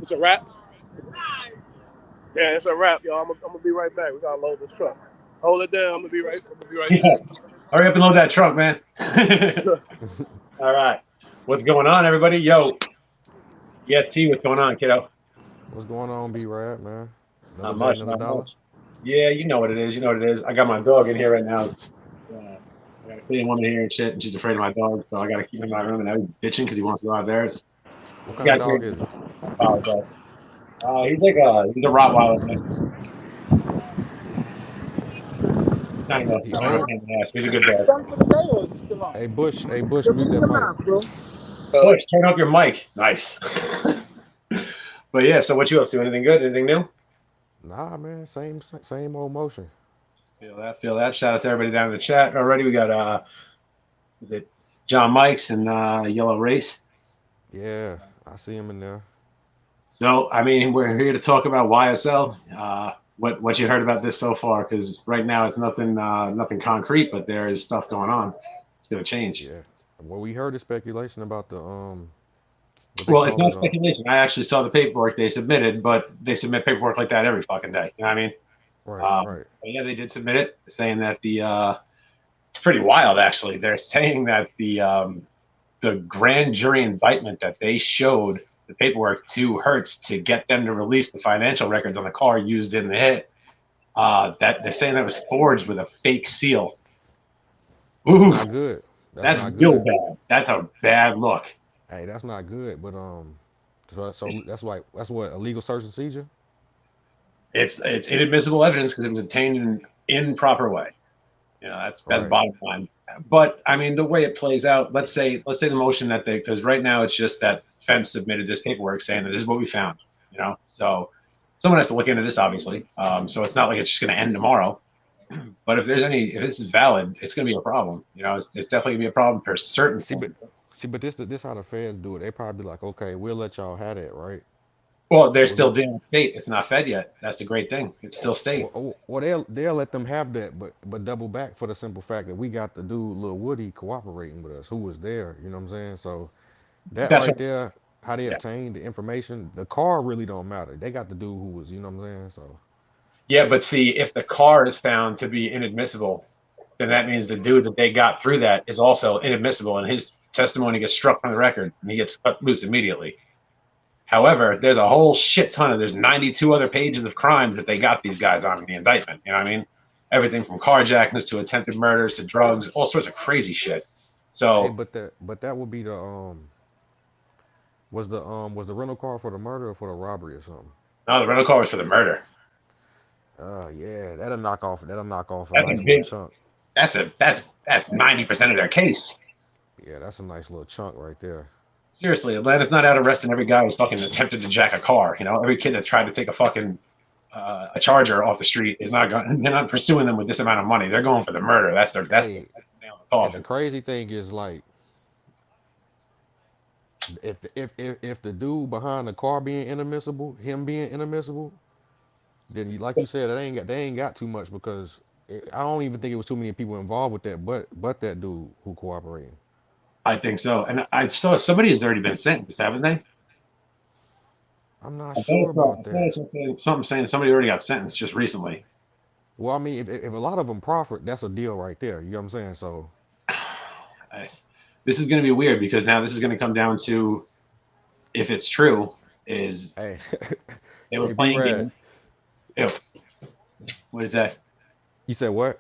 It's a wrap. Yeah, it's a wrap, y'all. I'm gonna be right back. We gotta load this truck. Hold it down. I'm gonna be right Yeah. back. Hurry up and load that truck, man. All right. What's going on, everybody? Yo, EST, what's going on, kiddo? What's going on, B-Rad, man? Another Not day, much, another not dollar. much. Yeah, you know what it is. You know what it is. I got my dog in here right now. I got a clean woman here and shit, and she's afraid of my dog, so I got to keep him in my room. And I was bitching because he wants to go out there. What He kind of got here. dog is it? I apologize. He's a Rottweiler, man. He Kind of a old? pain in the ass. But he's a good dog. Done for the day or you still on? Hey Bush, mute Open that your mic. mouth, bro. Bush, turn up your mic. Nice. But yeah, so what you up to? Anything good? Anything new? Nah, man, same old motion. Feel that, feel that. Shout out to everybody down in the chat already. We got is it John Mikes and Yellow Race. Yeah, I see him in there. So I mean, we're here to talk about YSL. What you heard about this so far? Because right now it's nothing concrete, but there is stuff going on. It's gonna change. Yeah. Well, we heard the speculation about the what they Well, it's call not it speculation. I actually saw the paperwork they submitted, but they submit paperwork like that every fucking day. You know what I mean? right. But yeah, they did submit it, saying that it's pretty wild actually. They're saying that the grand jury indictment that they showed the paperwork to Hertz to get them to release the financial records on the car used in the hit. That they're saying that was forged with a fake seal. That's Ooh, not good. That's that's not real good. bad. That's a bad look. Hey, that's not good. But so that's what illegal search and seizure. It's inadmissible evidence because it was obtained in improper way. You know, that's Right. bottom line. But I mean, the way it plays out, let's say the motion that they, because right now it's just that Fence submitted this paperwork saying that this is what we found. You know, so someone has to look into this, obviously. So it's not like it's just going to end tomorrow. But if this is valid, it's going to be a problem. You know, it's definitely going to be a problem for certain See, but forms. this how the feds do it. They probably be like, okay, we'll let y'all have that, right? Well, they're We'll still let dealing with state. It's not fed yet. That's the great thing. It's still state. they'll let them have that, but double back for the simple fact that we got the dude Lil Woody cooperating with us, who was there. You know what I'm saying? So that That's right what. there, how they Yeah. obtained the information, the car really don't matter. They got the dude who was, you know what I'm saying? So Yeah, but see, if the car is found to be inadmissible, then that means the dude that they got through that is also inadmissible, and his testimony gets struck from the record, and he gets cut loose immediately. However, there's a whole shit ton of there's 92 other pages of crimes that they got these guys on in the indictment. You know what I mean? Everything from carjackings to attempted murders to drugs, all sorts of crazy shit. hey, So but that would be the was the rental car for the murder or for the robbery or something? no, the rental car was for the murder. Yeah, that'll knock off a That's a nice little big. chunk. That's 90% of their case. Yeah, that's a nice little chunk right there. Seriously, Atlanta's not out arresting every guy who's fucking attempted to jack a car. You know, every kid that tried to take a fucking a charger off the street is not going. They're not pursuing them with this amount of money. They're going for the murder. Hey, That's the nail in the and the coffin. crazy thing is like if the dude behind the car being inadmissible, him being inadmissible, then like you said, they ain't got too much because I don't even think it was too many people involved with that, but that dude who cooperated. I think so. And I saw somebody has already been sentenced, haven't they? I'm not sure about I thought I that. saw something saying somebody already got sentenced just recently. Well, I mean, if a lot of them profit, that's a deal right there. You know what I'm saying? So, I, this is going to be weird because now this is going to come down to if it's true is hey, they were hey, B playing Rad, games. Ew, what is that? you said what?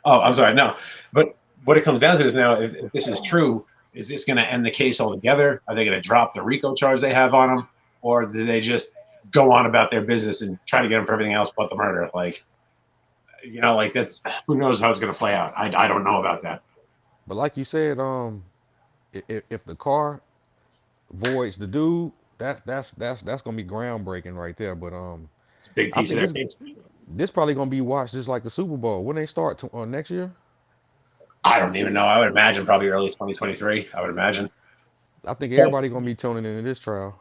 Oh, I'm sorry. No, but what it comes down to is now, if this is true, is this going to end the case altogether? Are they going to drop the RICO charge they have on them, or do they just go on about their business and try to get them for everything else but the murder? Like, you know, like that's who knows how it's going to play out. I don't know about that. But like you said, if the car voids the dude, that's gonna be groundbreaking right there. But It's a big I piece of think their this case. this probably gonna be watched just like the Super Bowl when they start next year. I don't even know. I would imagine probably early 2023. I would imagine. I think But everybody gonna be tuning into this trial.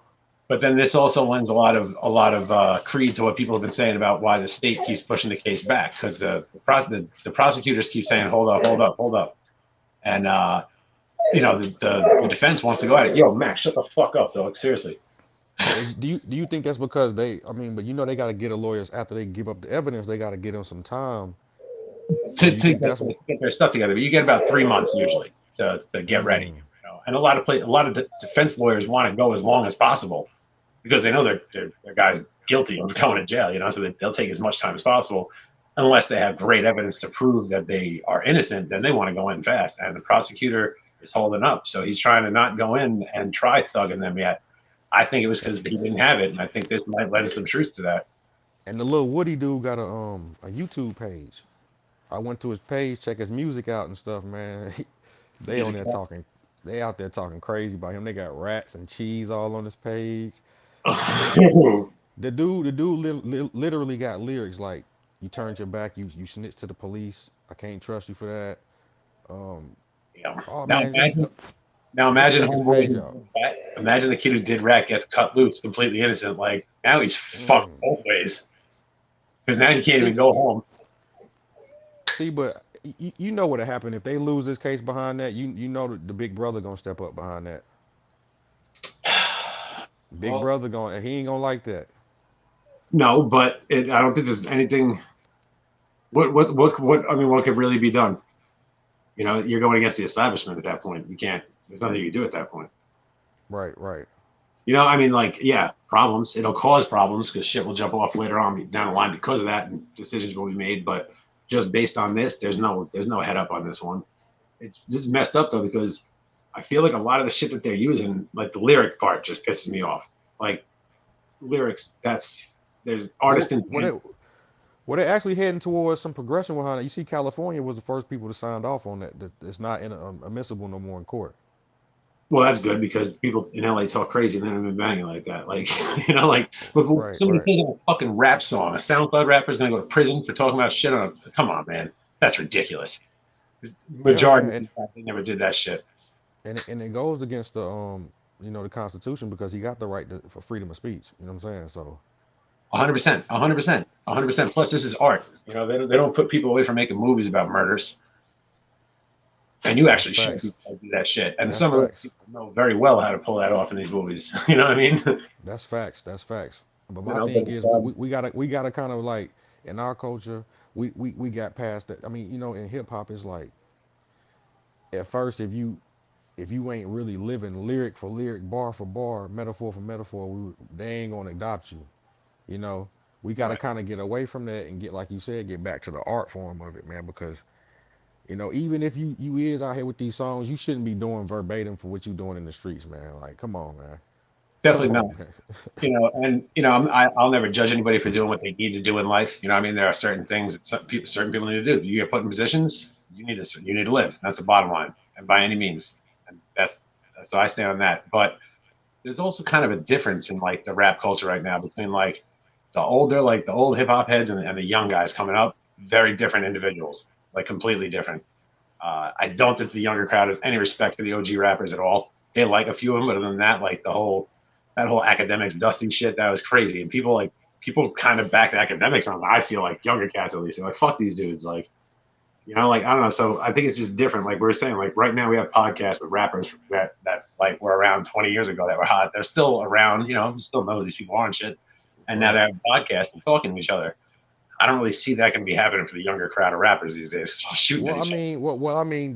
but then this also lends a lot of creed to what people have been saying about why the state keeps pushing the case back because the prosecutors keep saying hold up, hold up, hold up, and you know the defense wants to go at it. Yo, Max, shut the fuck up, dog. Seriously. Do you think that's because they? I mean, but they got to get a lawyers after they give up the evidence. They got to get them some time. So to, you to think get, that's what? get their stuff together. But you get about 3 months usually to get ready. Mm, And a lot of defense lawyers want to go as long as possible because they know their guy's guilty of going to jail. So they'll take as much time as possible, unless they have great evidence to prove that they are innocent. Then they want to go in fast, and the prosecutor is holding up, so he's trying to not go in and try thugging them yet. I think it was because he didn't have it, and I think this might lend some truth to that. and the little Woody dude got a YouTube page. I went to his page, check his music out and stuff, man. They He's on a there talking, they out there talking crazy about him. They got rats and cheese all on his page. They, the dude literally got lyrics like, "You turned your back, you snitched to the police. I can't trust you for that." Um, yeah. oh Now man, imagine Now just imagine check his homeboy page who out. did that. Imagine the kid who did rat gets cut loose, completely innocent. Like now he's fucked Mm. both ways because now he can't even See, go home. but you know what'll happen if they lose this case behind that. You know the big brother gonna step up behind that. Big Well, brother going, he ain't gonna like that. no, but I don't think there's anything. What? I mean, what could really be done? You're going against the establishment at that point. You can't. There's nothing you can do at that point. Right, right. I mean, like, yeah, problems. It'll cause problems because shit will jump off later on down the line because of that, and decisions will be made. But just based on this, there's no head up on this one. It's just messed up though because I feel like a lot of the shit that they're using, like the lyric part, just pisses me off. Like lyrics, there's Well, artist intent. they're actually heading towards some progression behind it. You see, California was the first people to sign off on that. That it's not admissible no more in court. Well, that's good because people in LA talk crazy and then they've been banging like that. Like, like, but Right, somebody right. says a fucking rap song, a SoundCloud rapper is going to go to prison for talking about shit on a, come on, man. That's ridiculous. Yeah, Majority man, of people, they never did that shit. and it goes against the Constitution because he got the right for freedom of speech. You know what I'm saying? So 100%, 100%, 100%. Plus, this is art. They don't put people away from making movies about murders. And you that's actually show facts. people how to do that shit. And That's some of those facts. people know very well how to pull that off in these movies. You know what I mean? That's facts. That's facts. But my But thing it's is, we gotta kind of like in our culture, we got past that. I mean, in hip hop, it's like at first if you ain't really living lyric for lyric, bar for bar, metaphor for metaphor, they ain't gonna adopt you. You know, we got to right. kind of get away from that and get, like you said, get back to the art form of it, man. Because even if you is out here with these songs, you shouldn't be doing verbatim for what you doing in the streets, man. Like, come on, man. Come Definitely not. on, man. And I'll never judge anybody for doing what they need to do in life. I mean, there are certain things that certain people need to do. You get put in positions, you need to live. That's the bottom line, and by any means. And that's so I stand on that. But there's also kind of a difference in like the rap culture right now between like the old hip hop heads and the young guys coming up. Very different individuals, like completely different. I don't think the younger crowd has any respect for the OG rappers at all. They like a few of them, but other than that, like that whole academics dusty shit, that was crazy. And people kind of back the academics on. I feel like younger cats at least, they're like fuck these dudes, like like I don't know. So I think it's just different. Like we were saying, like right now we have podcasts with rappers that like were around 20 years ago that were hot. They're still around. You still know who these people are and shit. And now they Right. have podcasts and talking to each other. I don't really see that going to be happening for the younger crowd of rappers these days. All shooting at Well, I each other. mean, I mean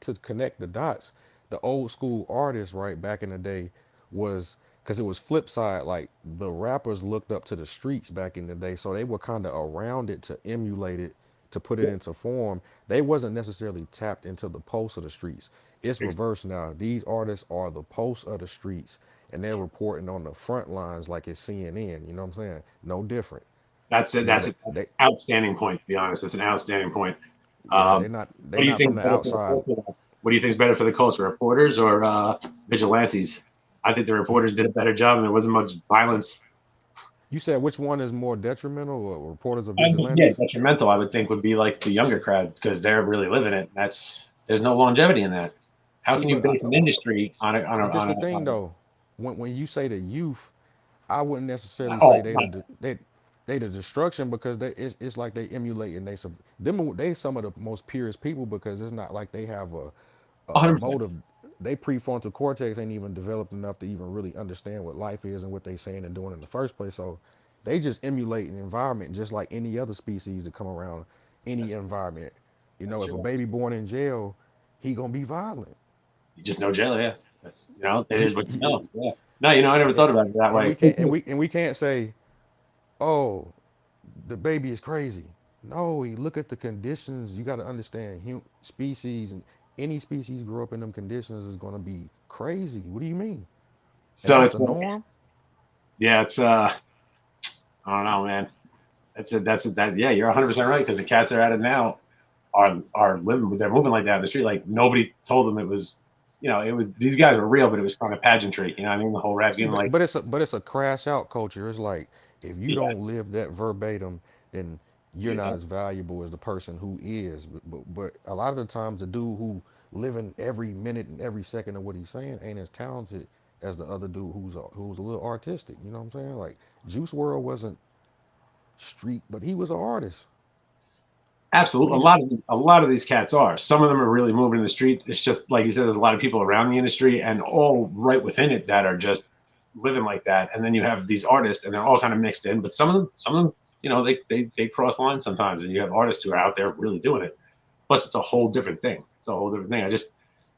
to connect the dots, the old school artists, right, back in the day, was because it was flip side. Like the rappers looked up to the streets back in the day, so they were kind of around it to emulate it, to put it into form. They wasn't necessarily tapped into the pulse of the streets. It's reversed now. These artists are the pulse of the streets, and they're reporting on the front lines like it's CNN. You know what I'm saying? No different. That's it. You know That's that it. That's they an outstanding point. To be honest, that's an outstanding point. yeah, Um, they're not what they do you not from think is the better for the outside. culture? What do you think is better for the culture, reporters or vigilantes? I think the reporters did a better job, and there wasn't much violence. You said which one is more detrimental, or reporters or Yeah, vigilantes? detrimental. I would think would be like the younger crowd because they're really living it. There's no longevity in that. How See, can you but base an industry on a on a but this on the a? thing On though. When you say the youth, I wouldn't necessarily say oh, they the destruction because it's like they emulate and they some of the most purest people because it's not like they have a 100%. motive. they prefrontal cortex ain't even developed enough to even really understand what life is and what they saying and doing in the first place. So they just emulate an environment just like any other species that come around any That's environment. You that's know, if a true. baby born in jail, he gonna be violent. You just know jail, yeah. That's it is what you know. Yeah. No, I never thought about it that And we way. can't and we can't say, oh, the baby is crazy. No, we look at the conditions. You got to understand, species and any species grow up in them conditions is going to be crazy. What do you mean? And So that's it's the norm. yeah, it's I don't know, man. That yeah, you're 100% right because the cats that are at it now are living, they're moving like that in the street. Like nobody told them it was, it was these guys were real, but it was kind of pageantry. You know what I mean? The whole rap See, game, but like, but it's a crash out culture. It's like if you yeah, don't live that verbatim, then you're not yeah, as valuable as the person who is. But a lot of the times, the dude who living every minute and every second of what he's saying ain't as talented as the other dude who's a little artistic. You know what I'm saying? Like Juice World wasn't street, but he was an artist. What absolutely. he A lot of these cats are. Some of them are really moving in the street. It's just like you said, there's a lot of people around the industry and all right within it that are just living like that. And then you have these artists, and they're all kind of mixed in. But some of them, they cross lines sometimes, and you have artists who are out there really doing it. Plus, it's a whole different thing. It's a whole different thing.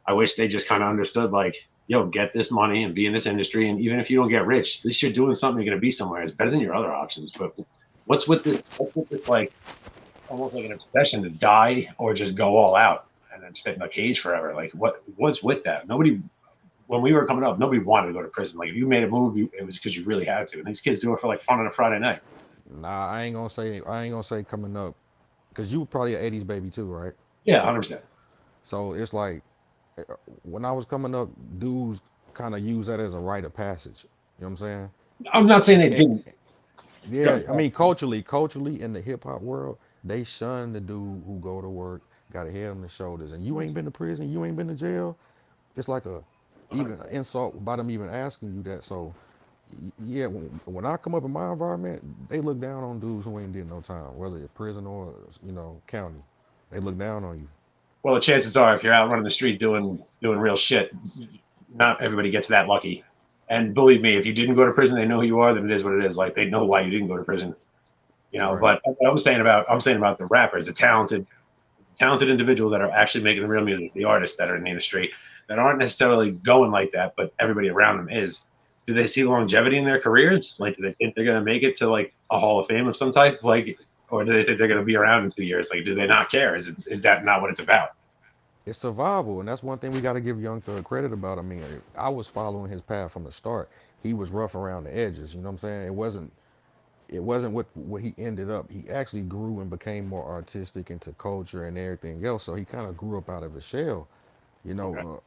I wish they just kind of understood, like, yo, get this money and be in this industry, and even if you don't get rich, at least you're doing something. You're gonna be somewhere. It's better than your other options. But what's with this? What's with this? Like almost like an obsession to die or just go all out and then sit in a cage forever. Like what's with that? Nobody when we were coming up, nobody wanted to go to prison. Like if you made a move, it was because you really had to. And these kids do it for like fun on a Friday night. Nah, I ain't gonna say coming up because you were probably an '80s baby too, right? Yeah, 100%. So it's like when I was coming up, dudes kind of use that as a rite of passage. You know what I'm saying? I'm not saying they And, didn't. yeah, I mean culturally in the hip hop world, they shun the dude who go to work, got a head on the shoulders, and you ain't been to prison, you ain't been to jail. It's like a even an insult by them even asking you that. So yeah, when I come up in my environment, they look down on dudes who ain't did no time, whether it's prison or county. They look down on you. Well, the chances are, if you're out running the street doing real shit, not everybody gets that lucky. And believe me, if you didn't go to prison, they know who you are. Then it is what it is. Like they know why you didn't go to prison. Right. But I'm saying about the rappers, the talented individuals that are actually making the real music, the artists that are in the industry that aren't necessarily going like that, but everybody around them is. Do they see longevity in their careers? Like, do they think they're going to make it to like a Hall of Fame of some type? Like, or do they think they're going to be around in 2 years? Like, do they not care? Is that not what it's about? It's survival, and that's one thing we got to give Young Thug credit about. I mean, I was following his path from the start. He was rough around the edges. You know what I'm saying? It wasn't what he ended up. He actually grew and became more artistic into culture and everything else. So he kind of grew up out of his shell. You Okay. know,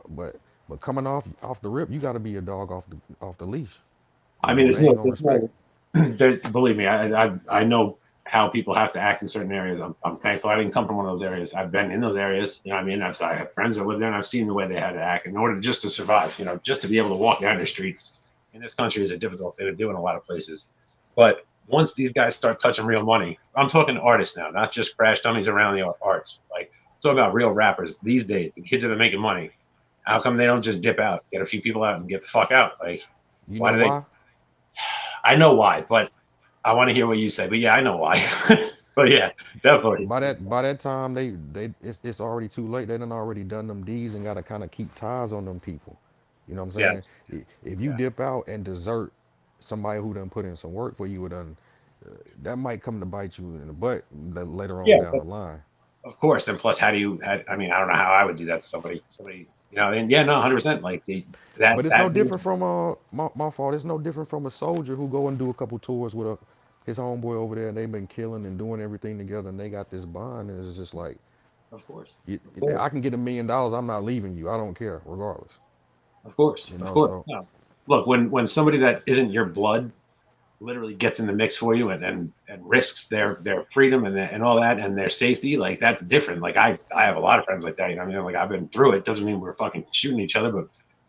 but coming off the rip, you got to be a dog off the leash. I mean, They ain't gonna respect. believe me, I know how people have to act in certain areas. I'm thankful I didn't come from one of those areas. I've been in those areas. You know what I mean? I have friends that live there, and I've seen the way they had to act in order just to survive. Just to be able to walk down the street in this country is a difficult thing to do in a lot of places. But once these guys start touching real money, I'm talking artists now, not just crash dummies around the arts. Like I'm talking about real rappers these days, the kids that are making money. How come they don't just dip out, get a few people out, and get the fuck out? Like, You why know do they? why? I know why, but I want to hear what you say. But yeah, I know why. But yeah, definitely. By that time it's already too late. They done already done them deeds and got to kind of keep ties on them people. You know what I'm saying? Yes. If you Yeah. dip out and desert somebody who done put in some work for you, done that might come to bite you in the butt later on Yeah. down the line. Of course. And plus, how do you? I mean, I don't know how I would do that to somebody. Somebody. And yeah, no, 100%. Like that But it's no that different from my fault. It's no different from a soldier who go and do a couple tours with his homeboy over there, and they've been killing and doing everything together, and they got this bond, and it's just like Of course. you, Of I course. can get $1 million. I'm not leaving you. I don't care, regardless. Of course. Of course. So No. Look, when somebody that isn't your blood literally gets in the mix for you and risks their freedom and all that and their safety, like that's different. Like I have a lot of friends like that. You know what I mean? Like I've been through it. Doesn't mean we're fucking shooting each other, but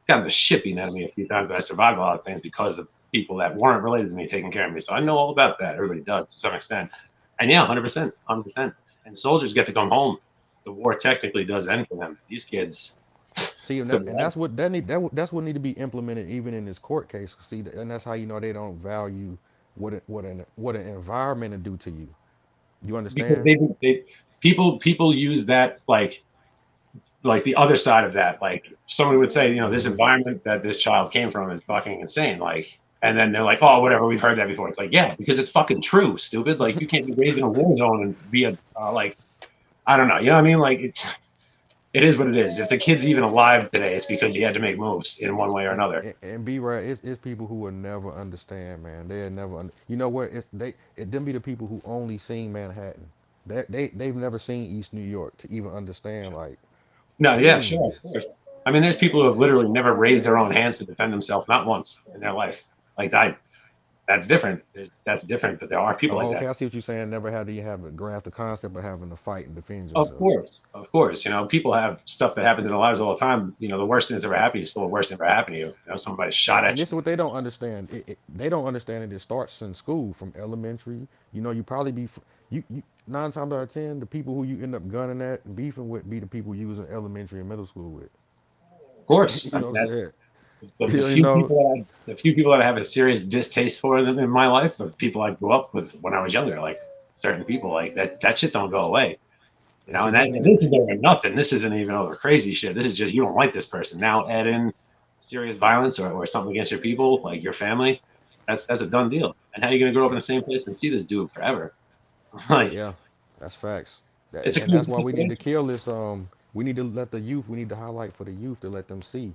got the shit beaten out of me a few times. But I survived a lot of things because of people that weren't related to me taking care of me. So I know all about that. Everybody does to some extent. And yeah, 100%. And soldiers get to come home. The war technically does end for them. These kids, See, and, So, and that's what that's what need to be implemented even in this court case. See, and that's how you know they don't value what an environment will do to you. You because understand? people use that like the other side of that. Like somebody would say, this Hmm. environment that this child came from is fucking insane. Like, and then they're like, oh, whatever, we've heard that before. It's like, yeah, because it's fucking true, stupid. Like, you can't be raised in a war zone and be a like, I don't know, you know what I mean? Like, it is what it is. If the kid's even alive today, it's because he had to make moves in one way or another. And be right, it's people who will never understand, man. They'll never, you know what? Them be the people who only seen Manhattan. They've never seen East New York to even understand. Like, No, yeah, dang, sure, of course. I mean, there's people who have literally never raised their own hands to defend themselves, not once in their life. Like, that's different. That's different, but there are people like oh, that. okay, I see what you're saying. Never had to have a grasp the concept of having to fight and defend Of yourself. course, of course. People have stuff that happens in their lives all the time. The worst thing that's ever happened to you is still the worst thing that ever happened to you. Somebody shot And at this is you. what they don't understand. They don't understand it. It starts in school from elementary. You probably you 9 times out of 10, the people who you end up gunning at and beefing with be the people you was in elementary and middle school with. Of course, I You know mean what I'm that's saying? the You few know, people the few people that I have a serious distaste for them in my life are people I grew up with when I was younger. Like certain people, like that shit don't go away. and see this And need to. this is over nothing. This isn't even over crazy shit. This is just you don't like this person. Now add in serious violence or something against your people, like your family. That's a done deal. And how are you gonna grow up in the same place and see this dude forever? Like Yeah, that's facts. it's a And that's crazy why we need to situation. kill this. We need to let the youth. We need to highlight for the youth to let them see.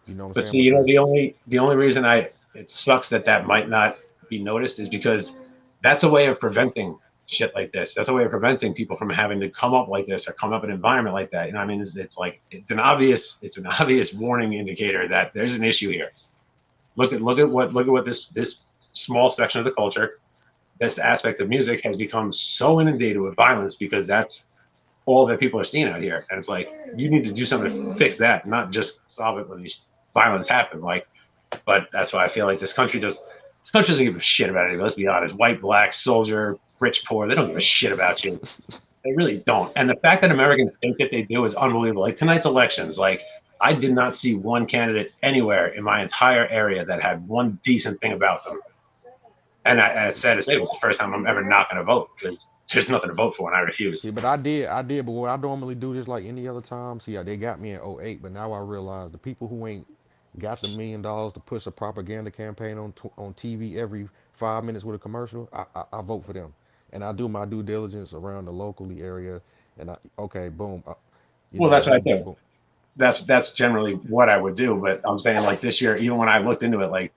You know what I'm But saying? see, Because the only reason it sucks that might not be noticed is because that's a way of preventing shit like this. That's a way of preventing people from having to come up like this or come up in an environment like that. You know what I mean? It's like it's an obvious warning indicator that there's an issue here. Look at what this small section of the culture, this aspect of music has become so inundated with violence because that's all that people are seeing out here. And it's like you need to do something to fix that, not just solve it when these violence happen. Like, but that's why I feel like this country doesn't give a shit about it. Let's be honest. White, black, soldier, rich, poor, they don't give a shit about you. They really don't. And the fact that Americans think that they do is unbelievable. Like tonight's elections, like I did not see one candidate anywhere in my entire area that had one decent thing about them. And it's sad to say, it was the first time I'm ever not going to vote because there's nothing to vote for, and I see, refuse. but I did. But what I normally do just like any other time. See, they got me in '08, but now I realize the people who ain't got the $1 million to push a propaganda campaign on TV every 5 minutes with a commercial, I vote for them, and I do my due diligence around the locally area, and okay, boom, Well, that's what I boom, boom, do. boom. That's generally what I would do. But I'm saying like this year, even when I looked into it, like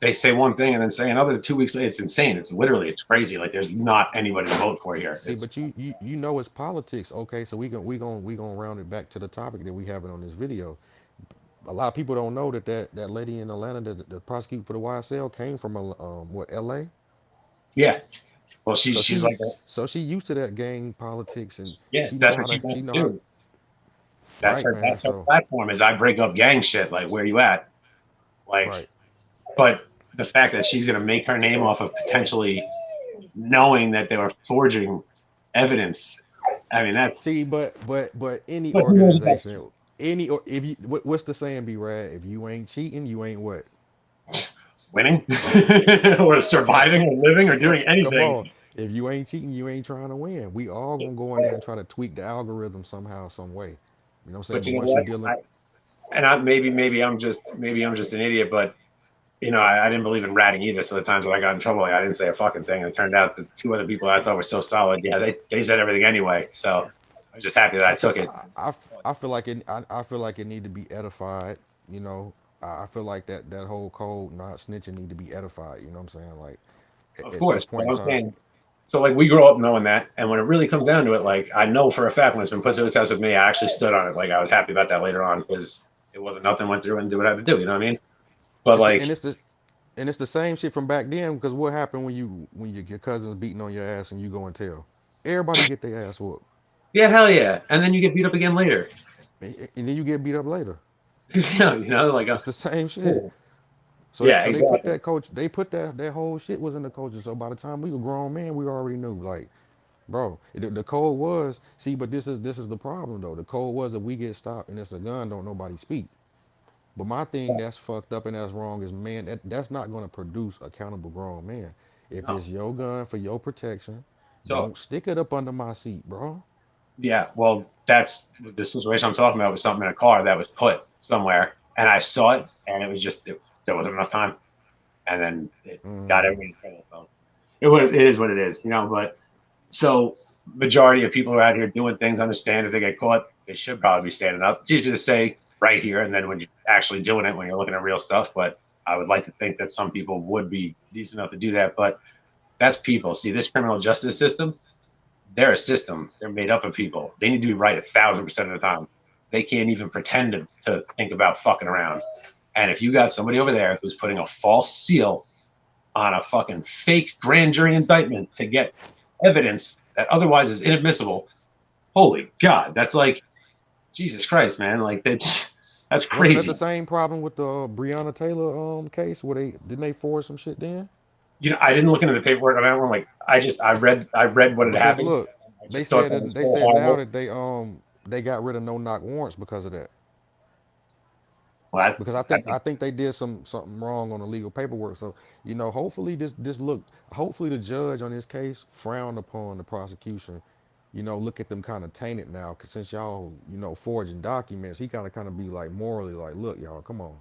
they say one thing and then say another 2 weeks later. It's insane. It's crazy. Like there's not anybody to vote for here. See, It's but you know it's politics. Okay, so we gonna round it back to the topic that we having on this video. A lot of people don't know that lady in Atlanta that the prosecutor for the YSL came from what, LA. yeah. Well, So she's she like, so she used to that gang politics, and yeah, she know that's how what she to wants she know to how do. That's right, her. man. That's her So platform. Is I break up gang shit. Like where you at? Like, right. but the fact that she's gonna make her name off of potentially knowing that they were forging evidence. I mean, that's. See, but any But who knows if that's organization, any or if you what's the saying, be rad? If you ain't cheating, you ain't what? winning or surviving or living or doing Come anything. on. If you ain't cheating, you ain't trying to win. We all gonna go in there and try to tweak the algorithm somehow, some way. You know what I'm saying? But But you know once you're what? dealing, Maybe I'm just an idiot, but I didn't believe in ratting either. So the times that I got in trouble, like, I didn't say a fucking thing. And it turned out the two other people I thought were so solid, yeah, they said everything anyway. So I was just happy that I I feel took it. I feel like I feel like it need to be edified. You know, I feel like that whole code not snitching need to be edified. You know what I'm saying? Like Of at this course, but point in I'm time, saying, so like we grow up knowing that, and when it really comes down to it, like I know for a fact when it's been put to the test with me, I actually stood on it. Like I was happy about that later on because it wasn't nothing, went through and do what I had to do. You know what I mean? But it's the like, and it's the same shit from back then. Because what happened when your cousin's beating on your ass and you go and tell everybody get their ass whooped, yeah, hell yeah, and then you get beat up again later. and then you get beat up later. Like, It's the same shit. cool. So Yeah, they put exactly. that coach. They put that whole shit was in the coaches. So by the time we were grown men, we already knew like. Bro, the code was see, but this is the problem though. The code was if we get stopped and it's a gun, don't nobody speak. But my thing that's fucked up and that's wrong is man, that's not gonna produce accountable grown man. If No. it's your gun for your protection, So don't stick it up under my seat, bro. yeah, well, that's the situation I'm talking about was something in a car that was put somewhere, and I saw it, and it was just there wasn't enough time, and then it got Mm. everybody in trouble. So it is what it is, you know. But so majority of people who are out here doing things understand if they get caught, they should probably be standing up. It's easy to say right here, and then when you're actually doing it, when you're looking at real stuff. But I would like to think that some people would be decent enough to do that. But that's people. See, this criminal justice system, they're a system. They're made up of people. They need to be right 1,000% of the time. They can't even pretend to think about fucking around. And if you got somebody over there who's putting a false seal on a fucking fake grand jury indictment to get evidence that otherwise is inadmissible, holy God, that's like Jesus Christ, man. Like that's Wasn't that the crazy. same problem with the Breonna Taylor case where they didn't they force some shit then? You know, I didn't look into the paperwork on that one. Like I read what had Because happened. look, I they just thought said that that was they so said now horrible. that they got rid of no knock warrants because of that. Well, Because I I think think I think they did something wrong on the legal paperwork. So hopefully this look, hopefully the judge on this case frowned upon the prosecution. Look at them kind of tainted now, 'cause since y'all forging documents, he kind of be like morally like, look, y'all, come on,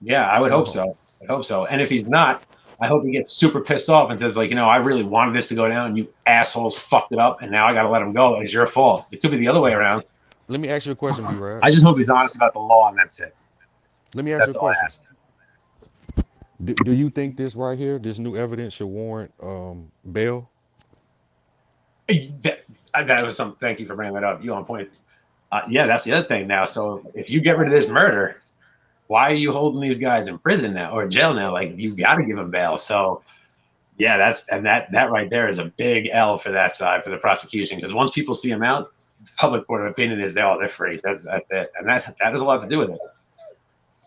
yeah, I would you hope know. so. I hope so. And if he's not, I hope he gets super pissed off and says, like, I really wanted this to go down. You assholes fucked it up, and now I got to let him go. It's your fault. It could be the other way around. Let me ask you a question, B-Rad. I just hope he's honest about the law, and that's it. Let me ask you a That's all I question. ask. Do you think this right here, this new evidence should warrant bail? That, that was some. Thank you for bringing that up. You on point. Yeah, that's the other thing now. So if you get rid of this murder, why are you holding these guys in prison now or jail now? Like you got to give them bail. So yeah, that right there is a big L for that side for the prosecution because once people see them out, the public court of opinion is they're free. That's it, and that has a lot to do with it.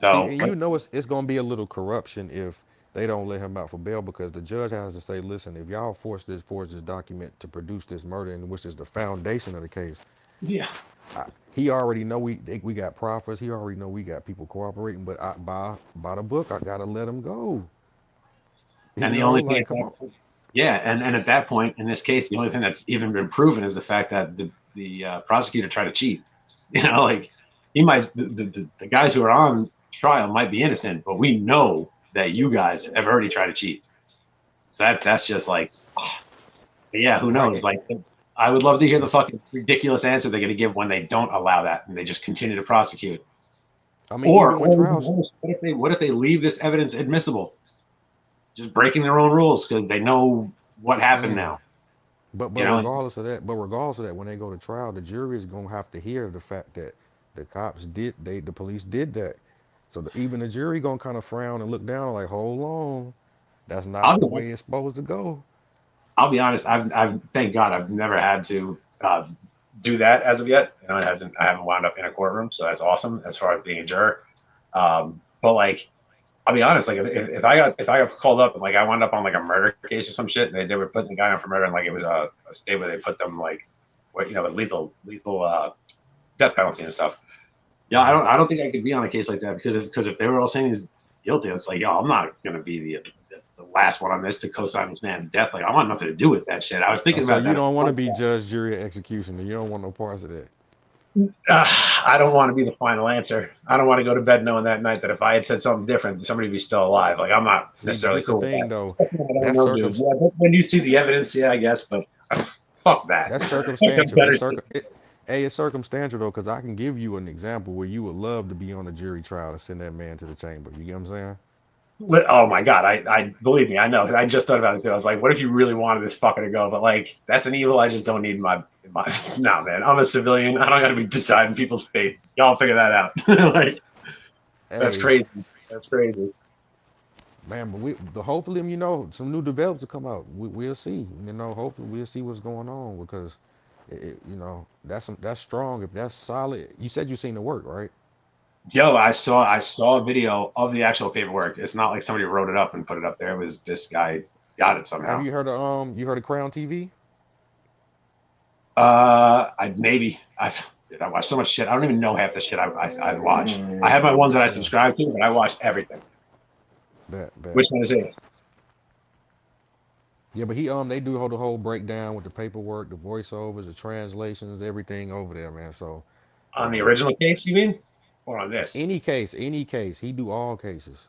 See, So and it's gonna be a little corruption if they don't let him out for bail because the judge has to say, listen, if y'all force this document to produce this murder, and which is the foundation of the case, yeah, he already know we got proffers. He already know we got people cooperating. But by the book, I gotta let him go. and the only thing Like at come that on. point, yeah, and at that point in this case, the only thing that's even been proven is the fact that the prosecutor tried to cheat. Like he might the guys who are on trial might be innocent, but we know that you guys have already tried to cheat. So that's just like, yeah, who knows? Right. Like, I would love to hear the fucking ridiculous answer they're going to give when they don't allow that and they just continue to prosecute. I mean, Or, even when or even trials. worse, what if they leave this evidence admissible, just breaking their own rules because they know what happened Mm, now? but You know, regardless of that, when they go to trial, the jury is gonna have to hear the fact that the police did that. So even the jury gonna kind of frown and look down like, hold on, that's I'll not be the honest. way it's supposed to go. I'll be honest. I've thank God I've never had to do that as of yet. It hasn't. I haven't wound up in a courtroom, so that's awesome as far as being a juror. But like I'll be honest, like if I got called up and like I wound up on like a murder case or some shit, and they were putting the guy on for murder, and like it was a state where they put them like what with lethal death penalty and stuff. Yeah, I Hmm. don't think I could be on a case like that because if they were all saying he's guilty, it's like I'm not gonna be the last one on this to co-sign this man's death. Like I want nothing to do with that shit. I was Oh, thinking so about you that. don't want to be judge, jury, and executioner. You don't want no parts of that. I don't want to be the final answer. I don't want to go to bed knowing that night that if I had said something different, somebody would be still alive. Like I'm not See, but necessarily this the cool with that. thing though. Especially when I don't That's know, dude. circum Yeah, but when you see the evidence, yeah, I guess, but fuck that. that's That's circumstantial. better shit. It's circumstantial though, because I can give you an example where you would love to be on a jury trial to send that man to the chamber. You get what I'm saying? Oh my god, I believe me, I know. I just thought about it too. I was like, what if you really wanted this fucker to go? But like, that's an evil I just don't need in my. No, man, I'm a civilian. I don't got to be deciding people's fate. Y'all figure that out. Like, that's Hey, crazy. That's crazy. man, but hopefully, some new developments will come out. We'll see. Hopefully we'll see what's going on because, that's strong. If that's solid, you said you seen the work, right? Yo, I saw a video of the actual paperwork. It's not like somebody wrote it up and put it up there. It was this guy got it Have somehow. you heard of Crown TV? I maybe I watch so much shit. I don't even know half the shit I watch. I have my ones that I Yeah, subscribe to, but I watch everything. that. Which one is it? Yeah, but they do the whole breakdown with the paperwork, the voiceovers, the translations, everything over there, man. So, On the um, original case, you mean? Or on this? any case, he do all cases.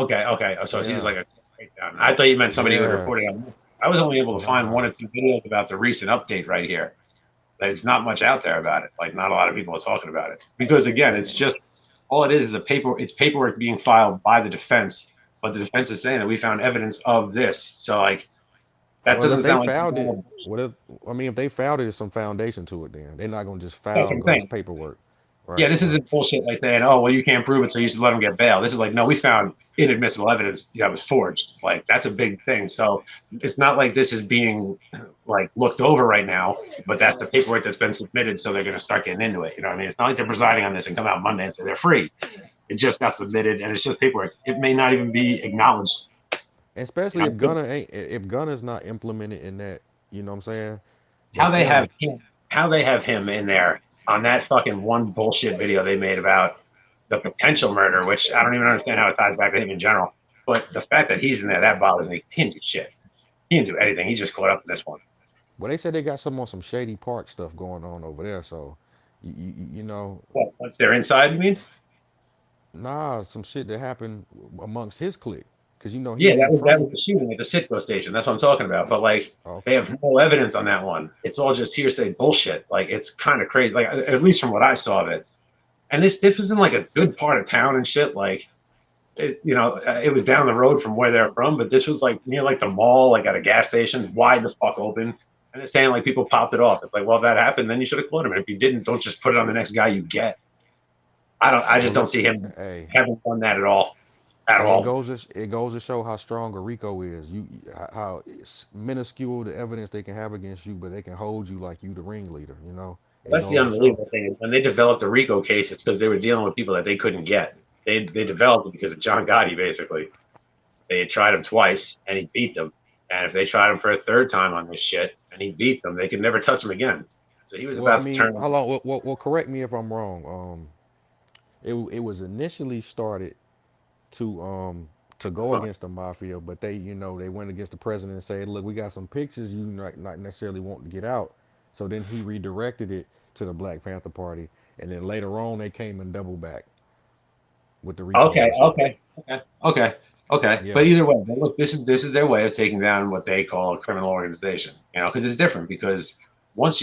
Okay, okay. Oh, so he's Yeah, like a breakdown. I thought you meant somebody who was yeah, reporting on. I was only able to find nah. one or two videos about the recent update right here. There's not much out there about it. Like, not a lot of people are talking about it because, again, it's just all it is a paper. It's paperwork being filed by the defense, but the defense is saying that we found evidence of this. So, like, that Well, if doesn't they sound like found it, what if, I mean, if they found it, there's some foundation to it. Then they're not gonna just that's file what I'm ghost saying. paperwork. Yeah, Right, this right. isn't bullshit like saying, oh, well, you can't prove it, so you should let them get bail. This is like, no, we found inadmissible evidence that was forged. Like, that's a big thing. So it's not like this is being like looked over right now, but that's the paperwork that's been submitted, so they're going to start getting into it. You know what I mean? It's not like they're presiding on this and come out Monday and say they're free. It just got submitted, and it's just paperwork. It may not even be acknowledged. Especially How, if Gunna's not implemented in that, you know what I'm saying? how That they they'll have him, how they have him in there on that fucking one bullshit video they made about the potential murder, which I don't even understand how it ties back to him in general. But the fact that he's in there, that bothers me. He didn't do shit. He didn't do anything. He just caught up in this one. well, they said they got some Shady Park stuff going on over there. So, you know, Well, once they're inside, you mean? nah, some shit that happened amongst his clique, cause he Yeah, ain't that from. was the shooting at the Citgo station. That's what I'm talking about. But like, they Okay. have no evidence on that one. It's all just hearsay bullshit. Like, it's kind of crazy. Like, at least from what I saw of it. And this was in like a good part of town and shit. Like, it was down the road from where they're from, but this was like near like the mall, like at a gas station, wide the fuck open. And they're saying like people popped it off. It's like, well, if that happened, then you should have caught him. And if you didn't, don't just put it on the next guy you get. I just Well, don't see him hey, having done that at all. At hey, all. it goes to show how strong a RICO is. How it's minuscule the evidence they can have against you, but they can hold you like you the ringleader. It That's the goes to show. unbelievable thing. Is when they developed the RICO case, it's because they were dealing with people that they couldn't get. They developed it because of John Gotti, basically. They had tried him twice and he beat them. And if they tried him for a third time on this shit and he beat them, they could never touch him again. So he was Well, I about to mean, turn. how long? Well, correct me if I'm wrong. It was initially started to go against the mafia, but they went against the president and said, look, we got some pictures you not necessarily want to get out. So then he redirected it to the Black Panther Party, and then later on they came and doubled back with the RICO Okay, issue. okay, okay, okay, okay. But Yeah, either way, look, this is their way of taking down what they call a criminal organization. Because it's different. Because once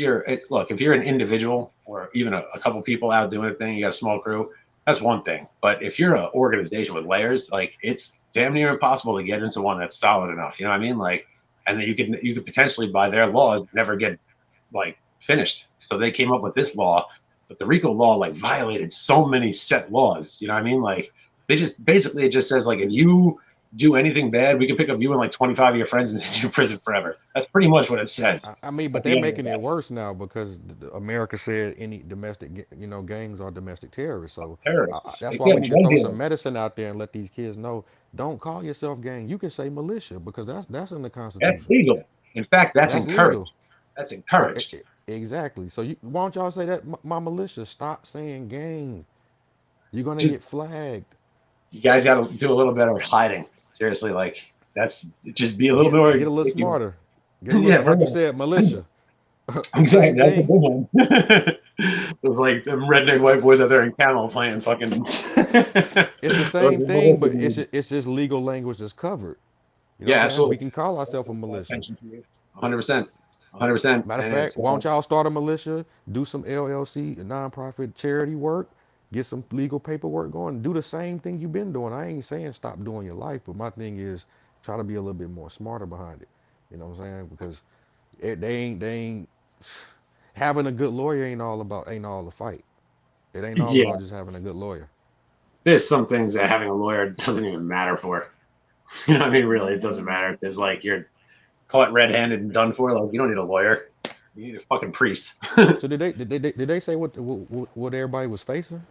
look, if you're an individual or even a couple people out doing a thing, you got a small crew, that's one thing. But if you're an organization with layers, like it's damn near impossible to get into one that's solid enough. You know what I mean? Like, and then you could potentially, by their laws, never get like finished. So they came up with this law, but the RICO law like violated so many set laws. You know what I mean? Like they just basically it just says like if you do anything bad, we can pick up you and like 25 of your friends and send you to prison forever. That's pretty much what it says I mean, at but they're the end of the making it day. worse now because America said any gangs are domestic terrorists. So Terrorists, that's like, why yeah, we need to drug throw some dealers. medicine out there and let these kids know, don't call yourself gang. You can say militia because that's in the That's Constitution. legal. In fact, that's That's legal. encouraged. That's E- e- encouraged. e- Exactly. So why don't y'all say that my militia? Stop saying gang. You're gonna Just get flagged. you guys got to do a little better hiding. Seriously, like that's just be a little Get more. a little smarter. Get a little Yeah, for like you real. said, militia. Exactly. Same That's a thing. good one. It was like them redneck white boys out there in Camel playing fucking. It's the Those same thing, militia but dudes. it's just legal language that's covered. You know what Yeah, I'm saying? We absolutely. can call That's ourselves a what I militia. attention to you. 100%. 100%. Matter of And fact, it's why don't y'all start a militia, do some LLC, nonprofit charity work, get some legal paperwork going, do the same thing you've been doing. I ain't saying stop doing your life, but my thing is try to be a little bit more smarter behind it. You know what I'm saying? Because they ain't having a good lawyer ain't all the fight. It ain't all yeah. about just having a good lawyer. There's some things that having a lawyer doesn't even matter for. You know what I mean? Really, it doesn't matter because like you're caught red-handed and done for. Like you don't need a lawyer. You need a fucking priest. So did they say what everybody was facing?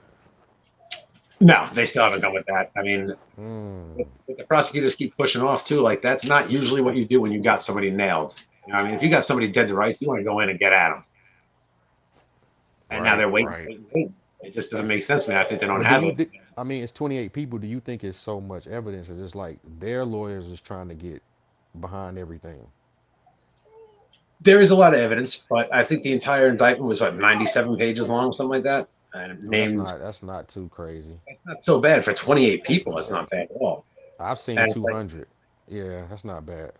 No, they still haven't come with that. I mean, Mm. but the prosecutors keep pushing off too. Like that's not usually what you do when you got somebody nailed. You know what I mean? If you got somebody dead to rights, you want to go in and get at them. And now Right, they're waiting. right. It just doesn't make sense to me. I think they don't But do have you it. think? I mean, it's 28 people. Do you think it's so much evidence? It's just like their lawyers is trying to get behind everything. There is a lot of evidence, but I think the entire indictment was what 97 pages long, something like that, and it Well, named. that's not too crazy. It's not so bad for 28 people. That's not bad at all. I've seen And it's like, 200. Yeah, that's not bad.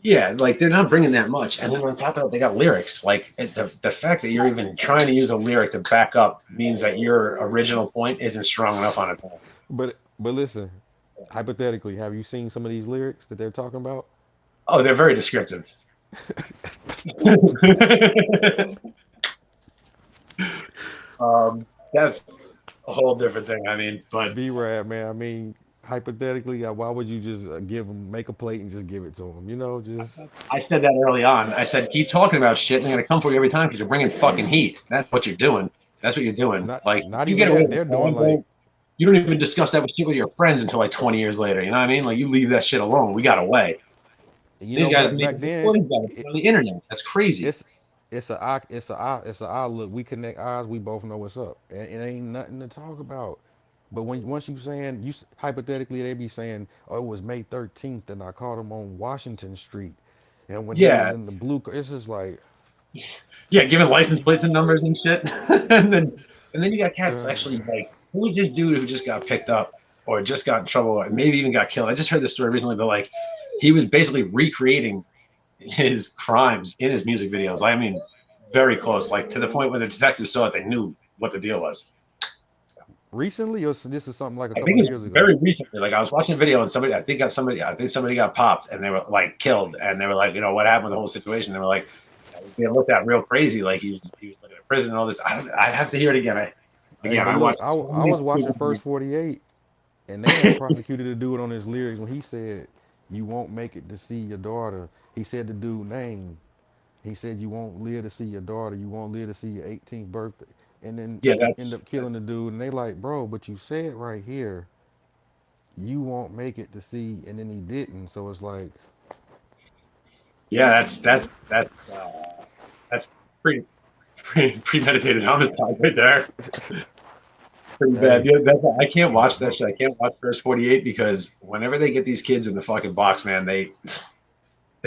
yeah, like they're not bringing that much, and then on top of it, they got lyrics. Like the fact that you're even trying to use a lyric to back up means that your original point isn't strong enough on its own. But listen, hypothetically, have you seen some of these lyrics that they're talking about? Oh, they're very descriptive. That's a whole different thing. I mean, but B-Rad, man. I mean, hypothetically, why would you just give them, make a plate and just give it to them? You know, just I said that early on. I said, keep talking about shit, and they're gonna come for you every time because you're bringing fucking heat. That's what you're doing. That's what you're doing. not Like not you even get away that. with They're one doing like, thing, you don't even discuss that with shit with your friends until like 20 years later. You know what I mean? Like you leave that shit alone. We got away. you These know, guys back made then, recordings of it it, on the internet. That's crazy. it's it's a eye look. We connect eyes. We both know what's up, and it ain't nothing to talk about. But when once you saying hypothetically they be saying, oh, it was May 13th and I caught him on Washington Street, and when he was Yeah, in the blue, it's just like, yeah, giving license plates and numbers and shit, and then you got cats uh, actually like who was this dude who just got picked up or just got in trouble or maybe even got killed? I just heard this story recently, but like he was basically recreating his crimes in his music videos. I mean, very close, like to the point where the detectives saw it, they knew what the deal was. recently, or this is something like a I couple think of it was years ago. very recently. Like I was watching a video and I think somebody got popped and they were like killed and they were like, what happened with the whole situation? They were like, he was being looked at real crazy, like he was looking at prison and all this. I have to hear it again. Hey, Again, but I look, watched so I many was watching First stupid. 48, and they had prosecuted the dude on his lyrics when he said, "You won't make it to see your daughter." He said the dude name. He said, "You won't live to see your daughter. You won't live to see your 18th birthday." And then Yeah, end up killing the dude. And they like, bro, but you said right here, you won't make it to see, and then he didn't. So it's like, yeah, that's pretty premeditated homicide right there. Pretty bad. hey, Yeah, I can't watch that but shit. I can't watch First 48 because whenever they get these kids in the fucking box, man, they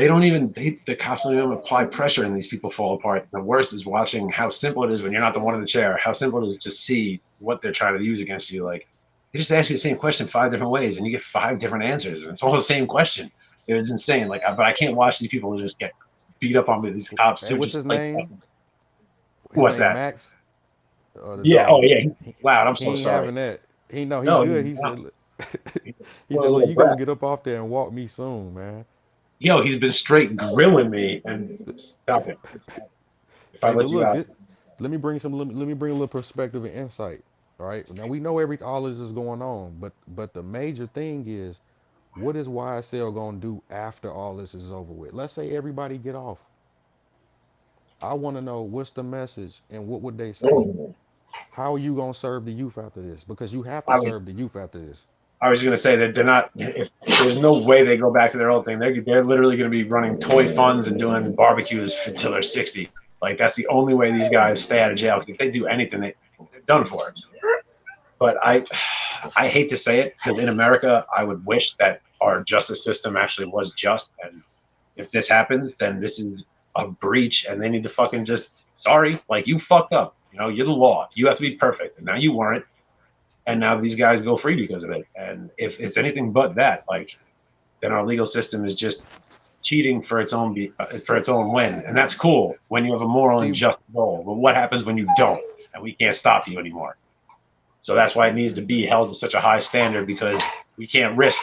don't even the cops don't even apply pressure and these people fall apart. The worst is watching how simple it is when you're not the one in the chair. How simple it is to see what they're trying to use against you. Like they just ask you the same question 5 different ways and you get 5 different answers and it's all the same question. It was insane. Like, but I can't watch these people who just get beat up on by these cops hey, too. what's Just his like name? His what's name that? Max, the Yeah. Oh dog. yeah. He, Loud. I'm he so ain't sorry. having that. He know he No, good. he's He not. said, look, He's he a said, look, little you gonna brat. get up off there and walk me soon, man. Yo, he's been straight grilling me and stop it. Stop it. If I Hey, but let you look, out. let me bring a little perspective and insight. All right. Now we know all this is going on, but the major thing is, what is YSL gonna do after all this is over with? Let's say everybody get off. I want to know what's the message and what would they say? How are you gonna serve the youth after this? Because you have to I was serve the youth after this. I was gonna say that they're not. If there's no way they go back to their old thing, they're literally gonna be running toy funds and doing barbecues until they're 60. Like that's the only way these guys stay out of jail. If they do anything, they're done for. But I hate to say it because in America, I would wish that our justice system actually was just. And if this happens, then this is a breach, and they need to fucking just sorry, like you fucked up. You're the law. You have to be perfect, and now you weren't. And now these guys go free because of it. And if it's anything but that, like then our legal system is just cheating for its own win, and that's cool when you have a moral and See, just goal. But what happens when you don't, and we can't stop you anymore? So that's why it needs to be held to such a high standard because we can't risk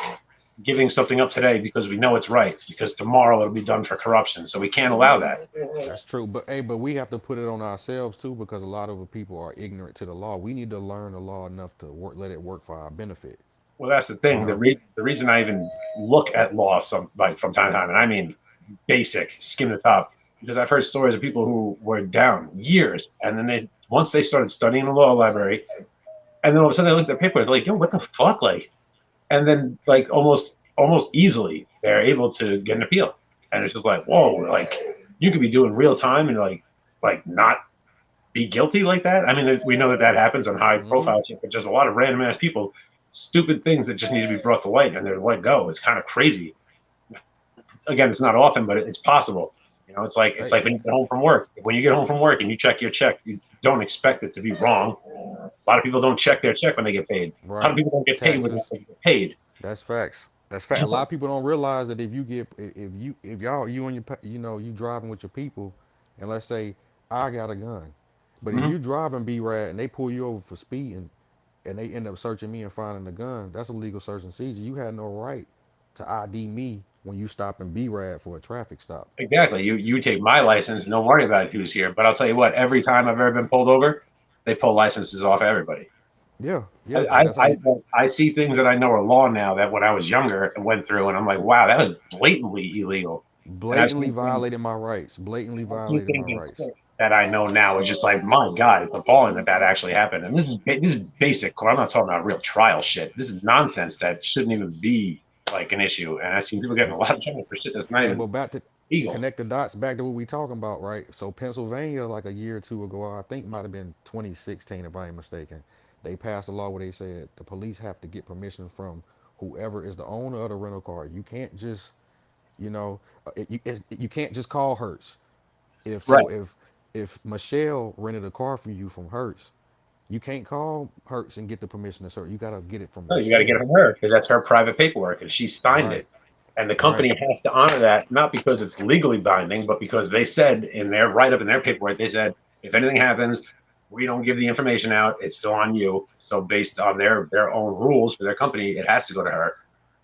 giving something up today because we know it's right because tomorrow it'll be done for corruption. So we can't allow that. that's true. But we have to put it on ourselves too because a lot of the people are ignorant to the law. We need to learn the law enough to let it work for our benefit. Well, that's the You thing. The, know. re- the reason I even look at law like from time to time, and I mean basic, skim the top, because I've heard stories of people who were down years, and then once they started studying the law library, and then all of a sudden they look at their paper, they're like, "Yo, what the fuck?" Like, and then like almost easily they're able to get an appeal. and it's just like, whoa, like you could be doing real time and like not be guilty like that. I mean, we know that that happens on high Mm-hmm. profile shit, but just a lot of random ass people, stupid things that just need to be brought to light and they're let go. It's kind of crazy. Again, it's not often, but it's possible. You know, it's Hey, like when you get home from work. When you get home from work and you check your check, you don't expect it to be wrong. A lot of people don't check their check when they get paid. A lot of right. people don't get paid when Taxes. they get paid. That's facts. That's fact. A lot of people don't realize that if y'all you and your you driving with your people, and let's say I got a gun, but if Mm-hmm. you driving B-Rad and they pull you over for speeding and they end up searching me and finding the gun, that's a legal search and seizure. You had no right to ID me when you stop in B-Rad for a traffic stop. Exactly. You take my license, don't worry about who's here. But I'll tell you what, every time I've ever been pulled over, they pull licenses off everybody. Yeah, yeah, I, and I, that's how I, you. I see things that I know are law now that when I was younger and went through, and I'm like, wow, that was blatantly illegal. And Blatantly violated my rights. Blatantly I've seen violated my things in rights. court that I know now are just like, my God, it's appalling that that actually happened. And this is basic court. I'm not talking about real trial shit. This is nonsense that shouldn't even be like an issue. And I've seen people getting a lot of trouble for shit that's not Hey, even but back to legal. connect the dots back to what we talking about, right? So Pennsylvania, like a year or two ago, I think it might have been 2016, if I ain't mistaken, they passed a law where they said the police have to get permission from whoever is the owner of the rental car. You can't just, you know, you can't just call Hertz. If Right. so, if Michelle rented a car for you from Hertz, you can't call Hertz and get the permission to search. You gotta get it from No, you got to get it Michelle. from her because that's her private paperwork and she signed Right, it. And the right. company has to honor that, not because it's legally binding, but because they said in their write up in their paperwork, they said, if anything happens, we don't give the information out. It's still on you. So based on their own rules for their company, it has to go to her.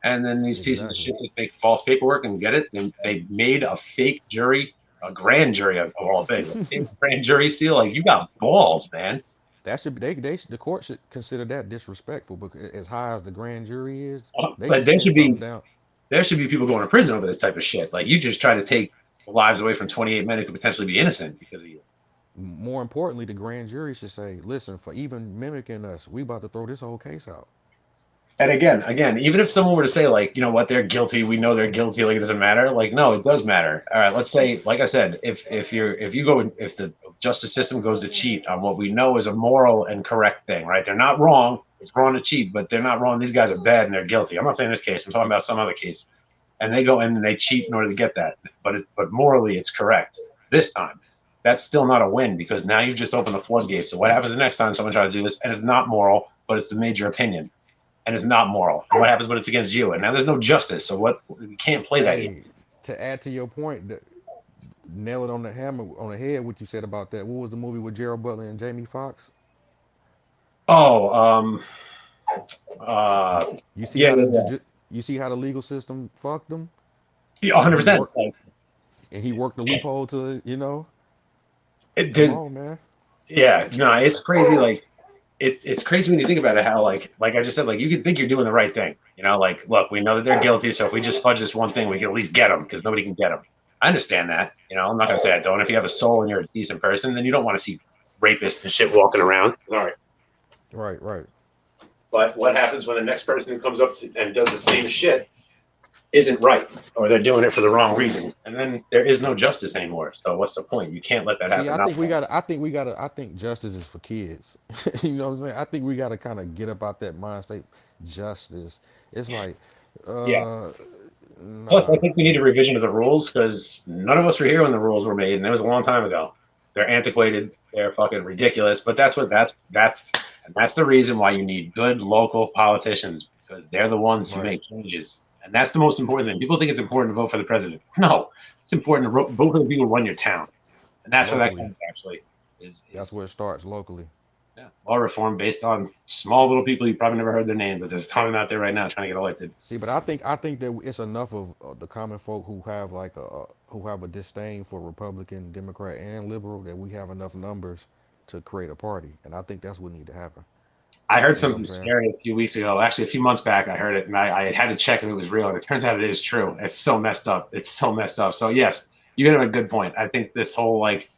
And then these pieces of Exactly. shit just make false paperwork and get it. And they made a fake jury, a grand jury of all things, a fake grand jury seal. Like you got balls, man. That should be the court should consider that disrespectful because as high as the grand jury is, they But should send something down. there should be people going to prison over this type of shit. Like you just try to take lives away from 28 men who could potentially be innocent because of you. More importantly, the grand jury should say, "Listen, for even mimicking us, we about to throw this whole case out." And again, even if someone were to say like, you know what, they're guilty, we know they're guilty, like it doesn't matter. Like, no, it does matter. All right, let's say, like I said, if the justice system goes to cheat on what we know is a moral and correct thing, right? They're not wrong. It's wrong to cheat, but they're not wrong. These guys are bad and they're guilty. I'm not saying this case. I'm talking about some other case. And they go in and they cheat in order to get that. But morally, it's correct. This time, that's still not a win because now you've just opened the floodgates. So what happens the next time someone tries to do this and it's not moral, but it's the major opinion and it's not moral? And what happens when it's against you? And now there's no justice. So what? We can't play that game. Hey, to add to your point, nail it on the hammer on the head. What you said about that? What was the movie with Gerald Butler and Jamie Foxx? Oh, uh, You see yeah, how yeah, yeah. you see how the legal system fucked them, Yeah, and he 100%. worked and he worked the loophole to come There's on, man. yeah, no, it's crazy. Like it's crazy when you think about it. How like I just said, like you could think you're doing the right thing. You know, like look, we know that they're guilty, so if we just fudge this one thing, we can at least get them because nobody can get them. I understand that. You know, I'm not gonna say I don't. If you have a soul and you're a decent person, then you don't want to see rapists and shit walking around. All right. Right, right. But what happens when the next person who comes up and does the same shit isn't right, or they're doing it for the wrong reason, and then there is no justice anymore. So what's the point? You can't let that See, happen. Not I think justice is for kids. You know what I'm saying? I think we gotta kind of get up out that mind state. Justice. It's like, yeah. uh, Plus, I nah. think we need a revision of the rules because none of us were here when the rules were made, and it was a long time ago. They're antiquated. They're fucking ridiculous. But that's the reason why you need good local politicians because they're the ones who Right. make changes, and that's the most important thing. People think it's important to vote for the president. No, it's important to vote for the people who run your town, and that's where that Locally. comes actually That's is where it starts locally. yeah, law reform based on small little people you probably never heard their name, but there's a ton of them out there right now trying to get elected. See, but I think that it's enough of the common folk who have like who have a disdain for Republican, Democrat, and liberal that we have enough numbers to create a party, and I think that's what need to happen. I heard You know what something I'm saying? scary a few weeks ago. Actually, a few months back, I heard it, and I had to check if it was real. And it turns out it is true. It's so messed up. It's so messed up. So yes, you have a good point. I think this whole like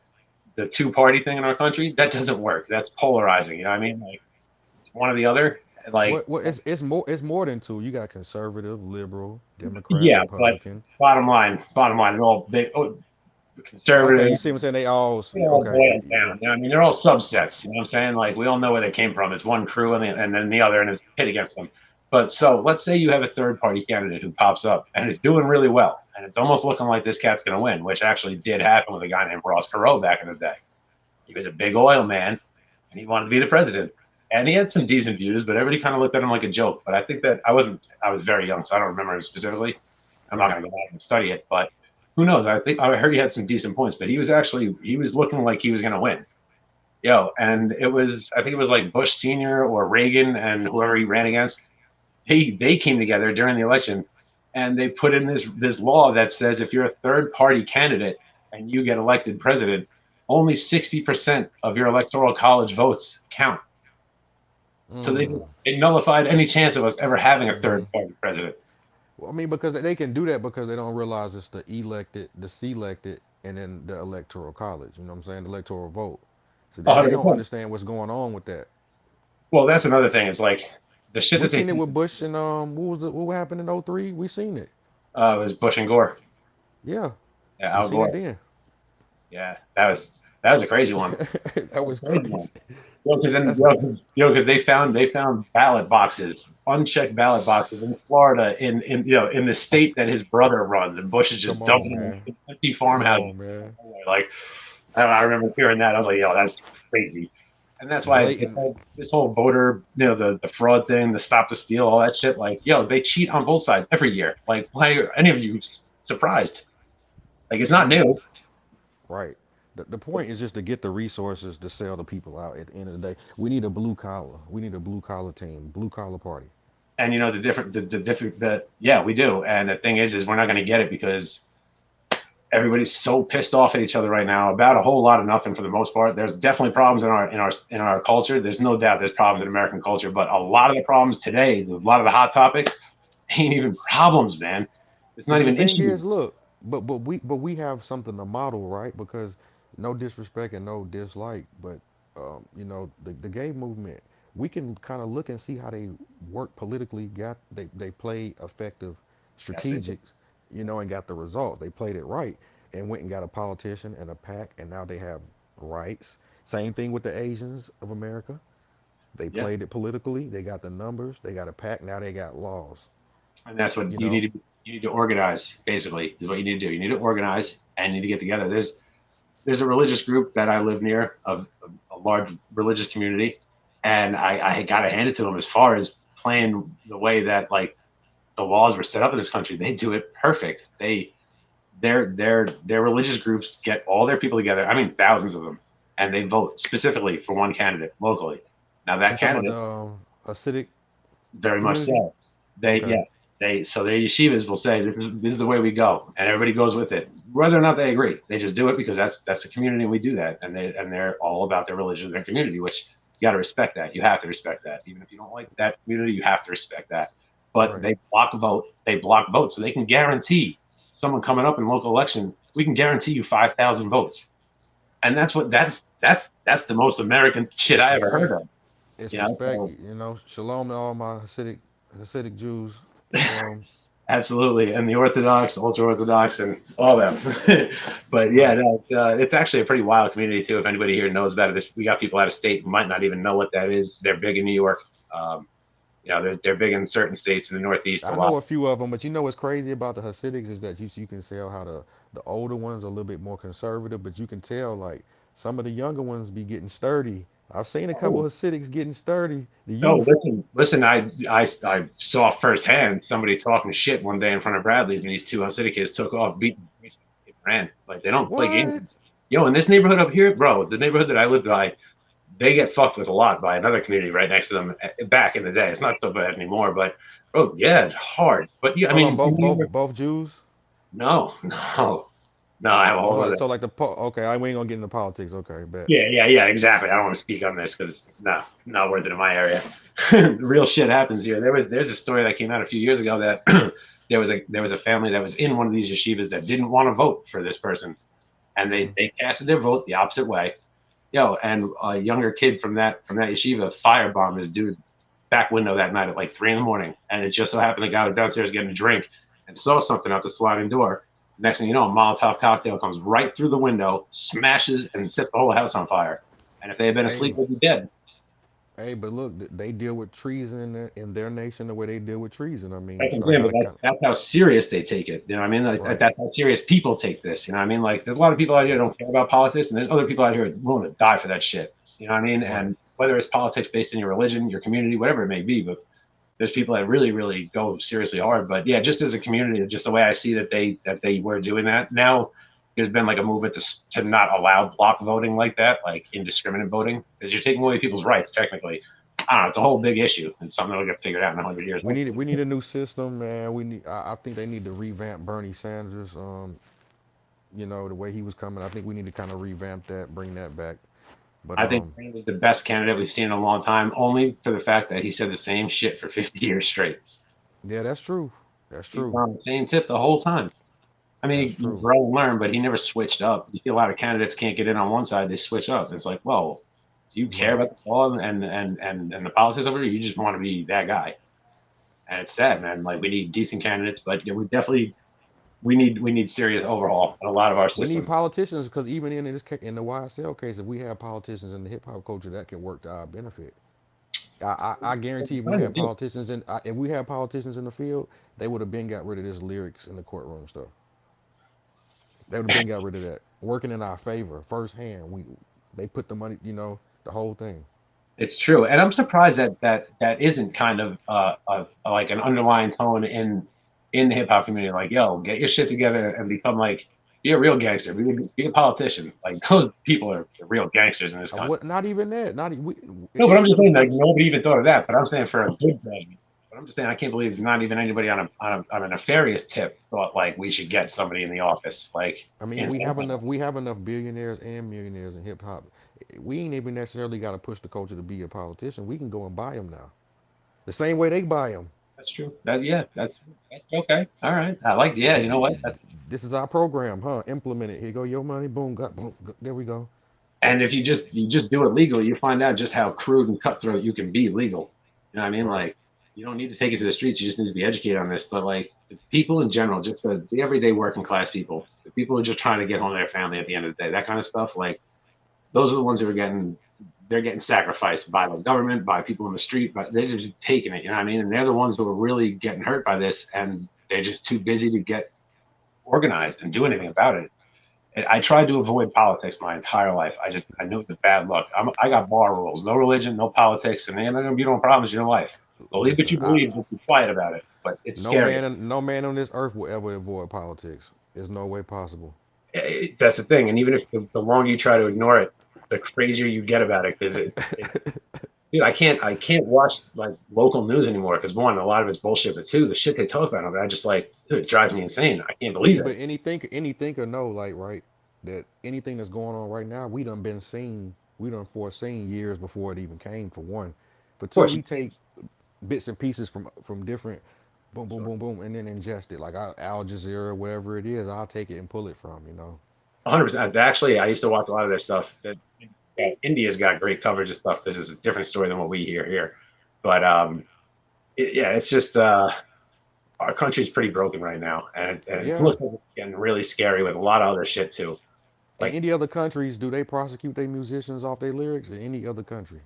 the two party thing in our country that doesn't work. That's polarizing. You know what I mean? Like it's one or the other. Like, What it's more than two. You got conservative, liberal, Democrat, yeah, but Republican. bottom line, Okay, conservative. you see what I'm saying? They all They all okay. boil down. You know, I mean, they're all subsets. You know what I'm saying? Like, we all know where they came from. It's one crew and then the other, and it's pit against them. But so let's say you have a third party candidate who pops up and is doing really well, and it's almost looking like this cat's going to win, which actually did happen with a guy named Ross Perot back in the day. He was a big oil man, and he wanted to be the president. And he had some decent views, but everybody kind of looked at him like a joke. But I think that I was very young, so I don't remember him specifically. I'm not Right. going to go back and study it, but who knows? I heard he had some decent points, but he was looking like he was going to win. And I think it was like Bush Senior or Reagan and whoever he ran against. They came together during the election, and they put in this law that says if you're a third party candidate and you get elected president, only 60% of your electoral college votes count. So Mm. they nullified any chance of us ever having a Hmm. third party president. Well, I mean, because they can do that because they don't realize it's the elected, the selected, and then the electoral college. You know what I'm saying? The electoral vote. So they don't 100%. understand what's going on with that. Well, that's another thing. It's like the shit We that they seen it with Bush and what happened in '03? We seen it. was Bush and Gore. Yeah, Yeah, we Al seen it Gore. then. Yeah, that was a crazy one. That That was was a crazy crazy. one. Because then, That's because they found ballot boxes, unchecked ballot boxes in Florida, in the state that his brother runs, and Bush is come just on, dumping them man. in empty Come farmhouses. on, man. Like, I remember hearing that. I was like, yo, that's crazy. And that's why Blatant. this whole voter, the fraud thing, the stop the steal, all that shit. Like, yo, they cheat on both sides every year. Like, why are any of you surprised? Like, it's not new. Right. The point is just to get the resources to sell the people out at the end of the day. We need a blue collar. We need a blue collar team, blue collar party. And yeah, we do. And the thing is we're not going to get it because everybody's so pissed off at each other right now about a whole lot of nothing for the most part. There's definitely problems in our culture. There's no doubt there's problems in American culture, but a lot of the problems today, a lot of the hot topics, ain't even problems, man. It's not But the even thing issues. is, look, but we have something to model, right? Because no disrespect and no dislike, but the gay movement, we can kind of look and see how they work politically. They play effective Yes, they strategics, and got the result. They played it right and went and got a politician and a pack, and now they have rights. Same thing with the Asians of America. They yeah. played it politically. They got the numbers. They got a pack. Now they got laws. And that's what You you know. need to you need to organize. Basically, is what you need to do. You need to organize and you need to get together. There's a religious group that I live near, a large religious community, and I got to hand it to them as far as playing the way that like the laws were set up in this country. They do it perfect. Their religious groups get all their people together. I mean, thousands of them, and they vote specifically for one candidate locally. Now You that talking about candidate, the Hasidic very much community? so. They Okay. yeah so their yeshivas will say this is the way we go, and everybody goes with it, whether or not they agree. They just do it because that's the community, and we do that, and they're all about their religion and their community, which you got to respect that. You have to respect that, even if you don't like that community, you have to respect that. But Right. they block vote. They block vote, so they can guarantee someone coming up in local election. We can guarantee you 5,000 votes, and that's the most American shit It's I ever heard respect. of. It's You know, respect. so Shalom to all my Hasidic Jews. absolutely, and the Orthodox, ultra Orthodox, and all them. But yeah, Right. no, it's actually a pretty wild community too. If anybody here knows about it, we got people out of state who might not even know what that is. They're big in New York. Um, they're big in certain states in the Northeast a I lot. know a few of them, but what's crazy about the Hasidics is that you can tell how the older ones are a little bit more conservative, but you can tell like some of the younger ones be getting sturdy. I've seen a couple Oh, of Hasidics getting sturdy. The no, youth. listen. I saw firsthand somebody talking shit one day in front of Bradley's, and these two Hasidic kids took off, beat the kid ran. Like they don't play games. What? Yo, in this neighborhood up here, bro, the neighborhood that I lived by, they get fucked with a lot by another community right next to them back in the day. It's not so bad anymore, but bro, yeah, hard. But yeah, I Hold on, mean, both both both Jews. no, no, I have a Oh, whole other. like okay, I ain't gonna get into politics. Okay, bet. Yeah, exactly. I don't want to speak on this because no, not worth it in my area. Real shit happens here. There's a story that came out a few years ago that there was a family that was in one of these yeshivas that didn't want to vote for this person, and Hmm. they casted their vote the opposite way. And a younger kid from that yeshiva firebombed this dude. back window that night at like 3 a.m, and it just so happened the guy was downstairs getting a drink and saw something out the sliding door. Next thing you know, a Molotov cocktail comes right through the window, smashes, and sets the whole house on fire. And if they had been asleep, Hey, they'd be dead. hey, but look, they deal with treason in their nation the way they deal with treason. I That's mean, what I'm I saying, but gotta kind that's how serious they take it. You know what I mean? Like, right, that's how serious people take this. You know what I mean? Like, there's a lot of people out here who right, don't care about politics, and there's other people out here willing to die for that shit. You know what I mean? right. And whether it's politics based in your religion, your community, whatever it may be, but there's people that really, really go seriously hard. But yeah, just as a community, just the way I see that they were doing that now, there's been like a movement to not allow block voting like that, like indiscriminate voting, because you're taking away people's rights technically. I don't know. It's a whole big issue and something that'll get figured out in 100 years. We need a new system, man. I think they need to revamp Bernie Sanders. The way he was coming. I think we need to kind of revamp that, bring that back. But I think he was the best candidate we've seen in a long time, only for the fact that he said the same shit for 50 years straight. yeah, that's true. That's He's true. on the same tip the whole time. I That's mean, you true. grow and learn, but he never switched up. You see a lot of candidates can't get in on one side, they switch up. It's like, well, do you care Right. about the law and the politics over it? You just want to be that guy. And it's sad, man. Like we need decent candidates, but yeah, we definitely we need serious overhaul in a lot of our We need systems. politicians because even in the YSL case, if we have politicians in the hip hop culture, that can work to our benefit. I guarantee if we had politicians in the field, they would have been got rid of this lyrics in the courtroom stuff. They would have been got rid of that. Working in our favor, firsthand. They put the money, the whole thing. It's true, and I'm surprised that isn't kind of like an underlying tone in the hip hop community. Like, yo, get your shit together and become like be a real gangster, be a politician. Like those people are the real gangsters in this country. What? Not even that. Not we. No, but It's I'm to just the saying like point. nobody even thought of that. But I'm saying for a good president. But I'm just saying I can't believe not even anybody on a nefarious tip thought like we should get somebody in the office. Like, I mean, can't we stand have that. enough. We have enough billionaires and millionaires in hip hop. We ain't even necessarily got to push the culture to be a politician. We can go and buy them now, the same way they buy them. That's true. That's okay. All right. I like. Yeah, you know what? That's This is our program, huh? Implement it. Here go your money. Boom, got boom. There we go. and if you just do it legally, you find out just how crude and cutthroat you can be legal. You know what I mean? Right. Like you don't need to take it to the streets. You just need to be educated on this. But like the people in general, just the everyday working class people, the people who are just trying to get home to their family at the end of the day, that kind of stuff. Like those are the ones who are getting sacrificed by the government, by people in the street, but they're just taking it. You know what I mean? And they're the ones who are really getting hurt by this, and they're just too busy to get organized and do anything about it. I tried to avoid politics my entire life. I knew it's bad luck. I got bar rules: no religion, no politics, and they're not gonna be no problems in your life. Believe what Listen, you believe, but be quiet about it. But it's scary. no man on this earth will ever avoid politics. There's no way possible. That's the thing. And even if the longer you try to ignore it, the crazier you get about it. Because dude, I can't watch like local news anymore because one, a lot of it's bullshit, but two, the shit they talk about, I just like, dude, it drives me insane. I can't believe But it. any thinker know, like, right, that anything that's going on right now, we done foreseen years before it even came. For one, for Of two, course, we take bits and pieces from different, boom, boom, boom, boom, and then ingest it. Like Al Jazeera, whatever it is, I'll take it and pull it from. 100%. Actually, I used to watch a lot of their stuff. India's got great coverage of stuff because it's a different story than what we hear here. But yeah, it's just our country's pretty broken right now, and it Yeah. looks like it's getting really scary with a lot of other shit too. In Like any other countries, do they prosecute their musicians off their lyrics? In any other country?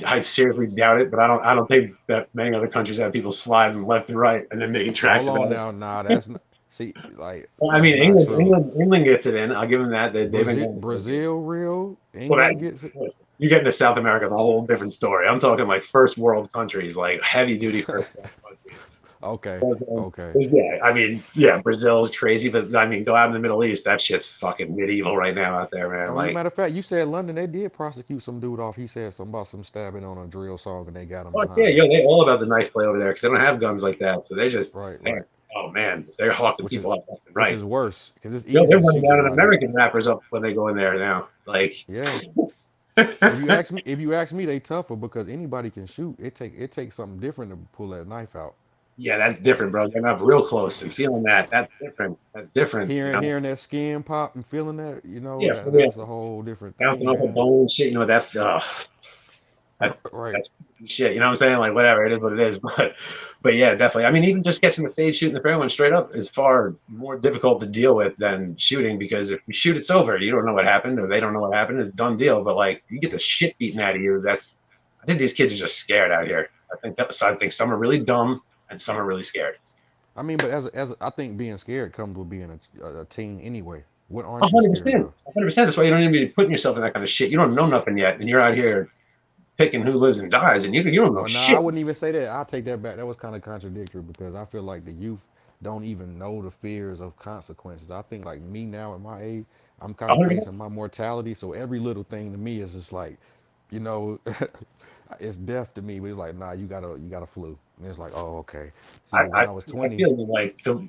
I seriously doubt it, but I don't think that many other countries have people sliding left and right and then making tracks Hold on about it. now. Nah, that's not. See, like Well, I that's mean, not England, true. England, England gets it in. I'll give them that. They've been Brazil, going for years. Brazil, real. Well, England gets it. you get into South America, it's a whole different story. I'm talking like first world countries, like heavy duty first world countries. Okay, okay. Yeah, I mean, yeah, Brazil's crazy, but I mean, go out in the Middle East, that shit's fucking medieval right now out there, man. Oh, you Like, matter of fact, you said London. They did prosecute some dude off. He said something about some stabbing on a drill song, and they got him fuck yeah, behind yo, it. they all about the knife play over there because they don't have guns like that, so Right, they're, right. oh man, they're hawking Which is people up left and which right. is worse because it's Yo, easy they're to running shoot down an somebody. American rappers up when they go in there now. Like, Yeah. If you ask me, they tougher because anybody can shoot. It takes something different to pull that knife out. yeah, that's different, bro. Getting up real close and feeling that. That's different. That's different, you Hearing know? hearing that skin pop and feeling that, Yeah, for that real. that's a whole different Bouncing thing, off a man. bone and shit, you know, that, Right. That's shit. You know what I'm saying? Like whatever, it is what it is. But yeah, definitely. I mean, even just catching the fade shooting the fair one straight up is far more difficult to deal with than shooting, because if you shoot, it's over. You don't know what happened, or they don't know what happened. It's a done deal. But like you get the shit beaten out of you. I think these kids are just scared out here. I think some are really dumb and some are really scared. I mean, but I think being scared comes with being a teen anyway. What A aren't you hundred scared percent, of? 100%. That's why you don't even be putting yourself in that kind of shit. You don't know nothing yet, and you're out here picking who lives and dies, and you don't know Well, nah, I shit. wouldn't even say that. I'll take that back. That was kind of contradictory because I feel like the youth don't even know the fears of consequences. I think like me now at my age, I'm kind A of hundred percent. facing my mortality. So every little thing to me is just like, you know, it's death to me. But it's like, nah, you got a flu. And it's like, oh, okay. See, I, but when I I was I 20, feel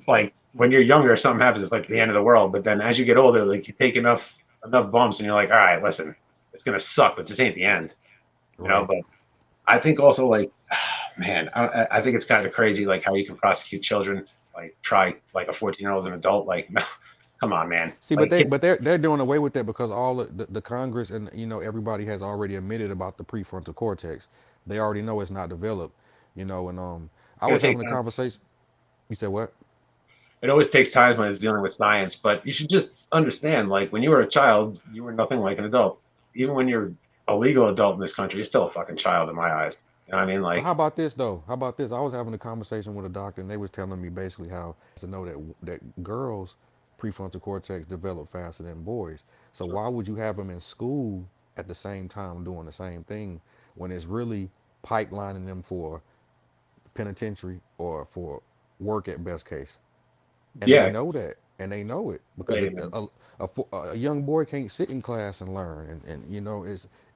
like when you're younger, something happens. It's like the end of the world. But then as you get older, like you take enough bumps, and you're like, all right, listen, it's gonna suck, but this ain't the end, you know. right? But I think also like, man, I think it's kind of crazy like how you can prosecute children, like try like a 14-year-old as an adult. Like, no, come on, man. See, but Like, they're doing away with that because all the Congress and everybody has already admitted about the prefrontal cortex. They already know it's not developed, and it's I gonna was take having a time. conversation. You said what? It always takes time when it's dealing with science, but you should just understand, like when you were a child, you were nothing like an adult. Even when you're a legal adult in this country, you're still a fucking child in my eyes. You know what I mean? But Like, how about this though? How about this? I was having a conversation with a doctor and they was telling me basically how to know that girls' prefrontal cortex develop faster than boys. So why would you have them in school at the same time doing the same thing when it's really pipelining them for penitentiary or for work at best case? And they yeah, know that, and they know it because wait a minute. a young boy can't sit in class and learn, and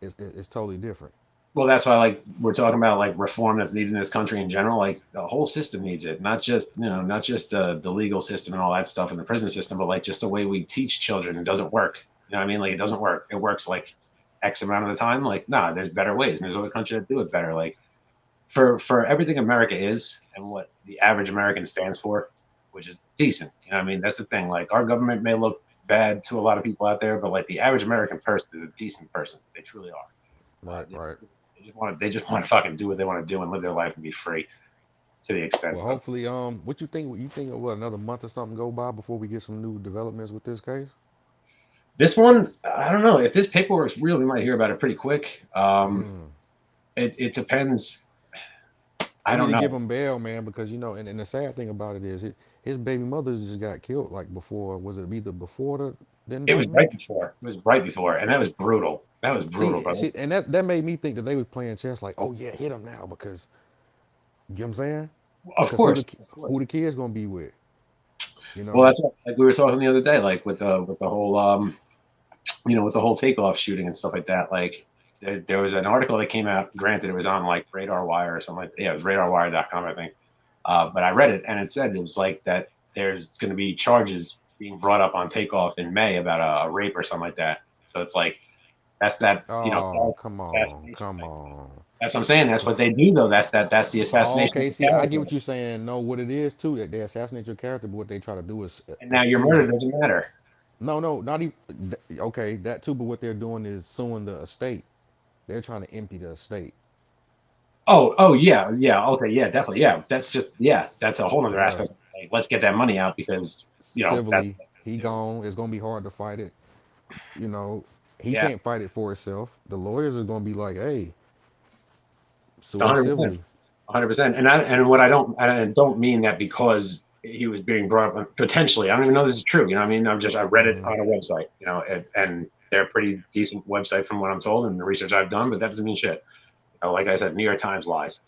it's totally different. Well, that's why like we're talking about like reform that's needed in this country in general. Like the whole system needs it, not just the legal system and all that stuff and the prison system, but like just the way we teach children. It doesn't work. You know what I mean? Like it doesn't work. It works like X amount of the time. Like nah, there's better ways, and there's other countries that do it better. Like for everything America is and what the average American stands for, which is decent. You know what I mean? That's the thing. Like our government may look bad to a lot of people out there, but like the average American person is a decent person. They truly are. Right, right. They just want to fucking do what they want to do and live their life and be free to the extent Well, of. hopefully, what you think? You think what another month or something go by before we get some new developments with this case? This one, I don't know. If this paperwork's real, we might hear about it pretty quick. Mm. It depends. They I need don't to give know. him bail, man, because and the sad thing about it is his baby mother just got killed like before. Was it either before the It was indictment? right before. It was right before, and that was brutal. That was brutal, See, brother. see, and that made me think that they was playing chess, like, oh yeah, hit him now because you know what I'm saying? Of Because course, of who course. the kid's gonna be with, you Well, know? that's like we were talking the other day, like with the whole with the whole takeoff shooting and stuff like that. Like there was an article that came out. Granted, it was on like Radar Wire or something like that. Yeah, it was RadarWire.com, I think. But I read it and it said it was like that. There's going to be charges being brought up on takeoff in May about a rape or something like that. So it's like that's that Oh, come on, assassination come thing. on. That's what I'm saying. That's So, what they do though. That's the oh, assassination of okay, the see, I get character. what you're saying. No, what it is too, that they assassinate your character, but what they try to do And now is your sue murder the. doesn't matter. No, no, not even. Okay, that too, but what they're doing is suing the estate. They're trying to empty the estate. Oh yeah, yeah, okay, yeah, definitely, yeah. That's just that's a whole other Yeah, aspect. Like, let's get that money out because that's civilly, what he they do. gone. It's gonna be hard to fight it. You know, he Yeah, can't fight it for himself. The lawyers are gonna be like, hey, sue him 100%, civilly. 100%. And what I don't mean that because he was being brought up potentially. I don't even know this is true. You know what I mean? I read it Hmm. on a website. And they're a pretty decent website from what I'm told and the research I've done, but that doesn't mean shit. Like I said, New York Times lies.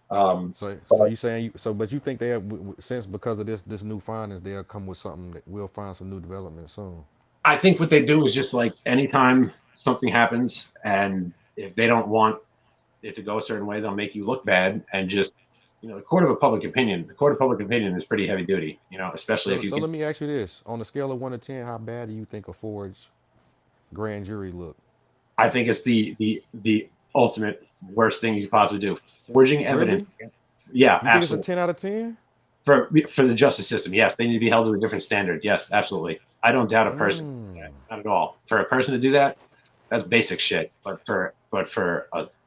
So But you saying but you think they have, since because of this new findings, they'll come with something that we'll find some new development soon. I think what they do is just like anytime something happens, and if they don't want it to go a certain way, they'll make you look bad and just the court of public opinion. The court of public opinion is pretty heavy duty. Especially if So you so can. let me ask you this: on a scale of 1 to 10, how bad do you think a forged grand jury look? I think it's the ultimate worst thing you could possibly do. Forging evidence. Really? Yeah, You think it's a absolutely. 10 out of 10? For the justice system, yes, they need to be held to a different standard. Yes, absolutely. I don't doubt a person. Mm. Not at all. For a person to do that, that's basic shit. But for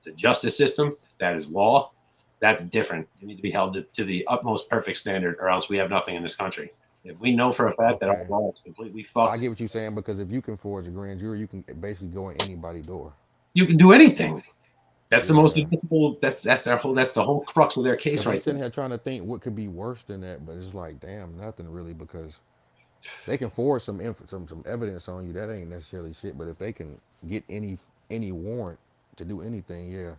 the justice system, that is law, that's different. You need to be held to the utmost perfect standard, or else we have nothing in this country. If we know for a fact that our Okay. law is completely I fucked, get what you're saying because if you can forge a grand jury, you can basically go in anybody's door. you can do anything. That's the most Yeah. difficult. That's the whole crux of their case Because I'm right there. sitting here trying to think what could be worse than that, but it's like, damn, nothing really because they can forge some evidence on you. That ain't necessarily shit. But if they can get any warrant to do anything, yeah.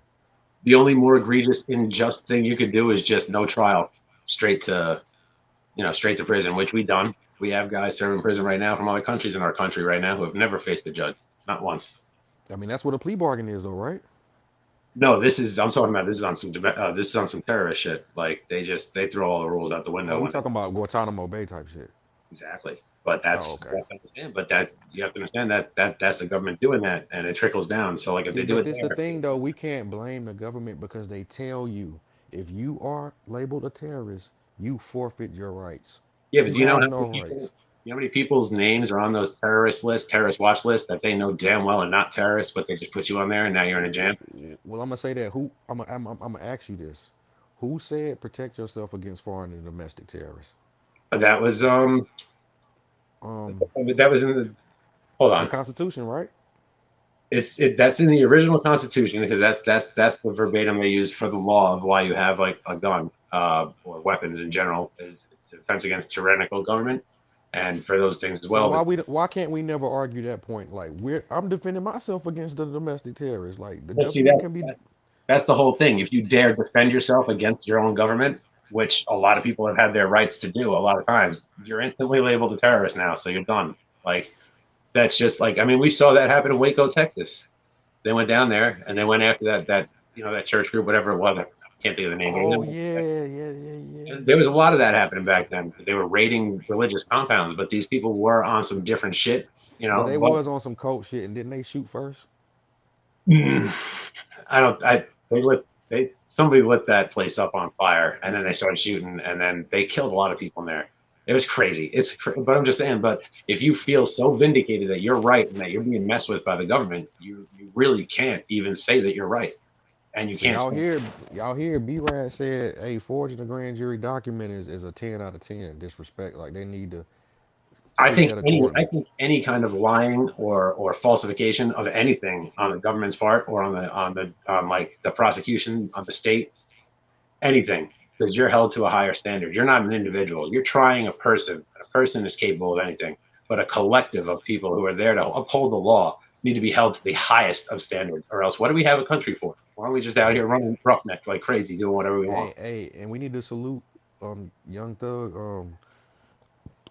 The only more egregious, unjust thing you could do is just no trial, straight to straight to prison, which we done. We have guys serving prison right now from other countries in our country right now who have never faced a judge, not once. I mean, that's what a plea bargain is, though, right? No, I'm talking about this is on some this is on some terrorist shit. Like they throw all the rules out the Oh, window we when talking about Guantanamo Bay type shit. exactly. But Oh, okay. that you have to understand that's the government doing that, and it trickles down. So like if See, they do but it this the there, thing though. We can't blame the government because they tell you if you are labeled a terrorist, you forfeit your rights. yeah. But You do you know have how no many rights. people? You know how many people's names are on those terrorist lists, terrorist watch lists that they know damn well are not terrorists, but they just put you on there, and now you're in a jam. Well, I'm gonna say that. I'm gonna ask you this. Who said protect yourself against foreign and domestic terrorists? But that was Um, that was in the hold the on. Constitution, right? That's in the original Constitution because that's the verbatim they use for the law of why you have like a gun or weapons in general is defense against tyrannical government and for those things as So well. But why can't we never argue that point? Like I'm defending myself against the domestic terrorists. Like the let's see, government can be. that's the whole thing. If you dare defend yourself against your own government, which a lot of people have had their rights to do a lot of times, you're instantly labeled a terrorist now, so you're done. Like that's just like I mean, we saw that happen in Waco, Texas. They went down there and they went after that church group, whatever it was. I can't think of the Oh name. yeah, yeah, yeah, yeah. And there was a lot of that happening back then because they were raiding religious compounds, but these people were on some different shit, But they But was on some cult shit, and didn't they shoot first? I don't. They somebody lit that place up on fire, and then they started shooting, and then they killed a lot of people in there. It was crazy. But I'm just saying. But if you feel so vindicated that you're right and that you're being messed with by the government, you really can't even say that you're right, and you So can't say y'all hear B-Rad said, hey, forging a grand jury document is a 10 out of 10 disrespect. Like they need to treat that I accordingly. think any kind of lying or falsification of anything on the government's part or on like the prosecution on the state, anything, because you're held to a higher standard. You're not an individual. You're trying a person. A person is capable of anything, but a collective of people who are there to uphold the law need to be held to the highest of standards. Or else, what do we have a country for? Why are we just out And here running roughneck like crazy, doing whatever we want? and we need to salute Young Thug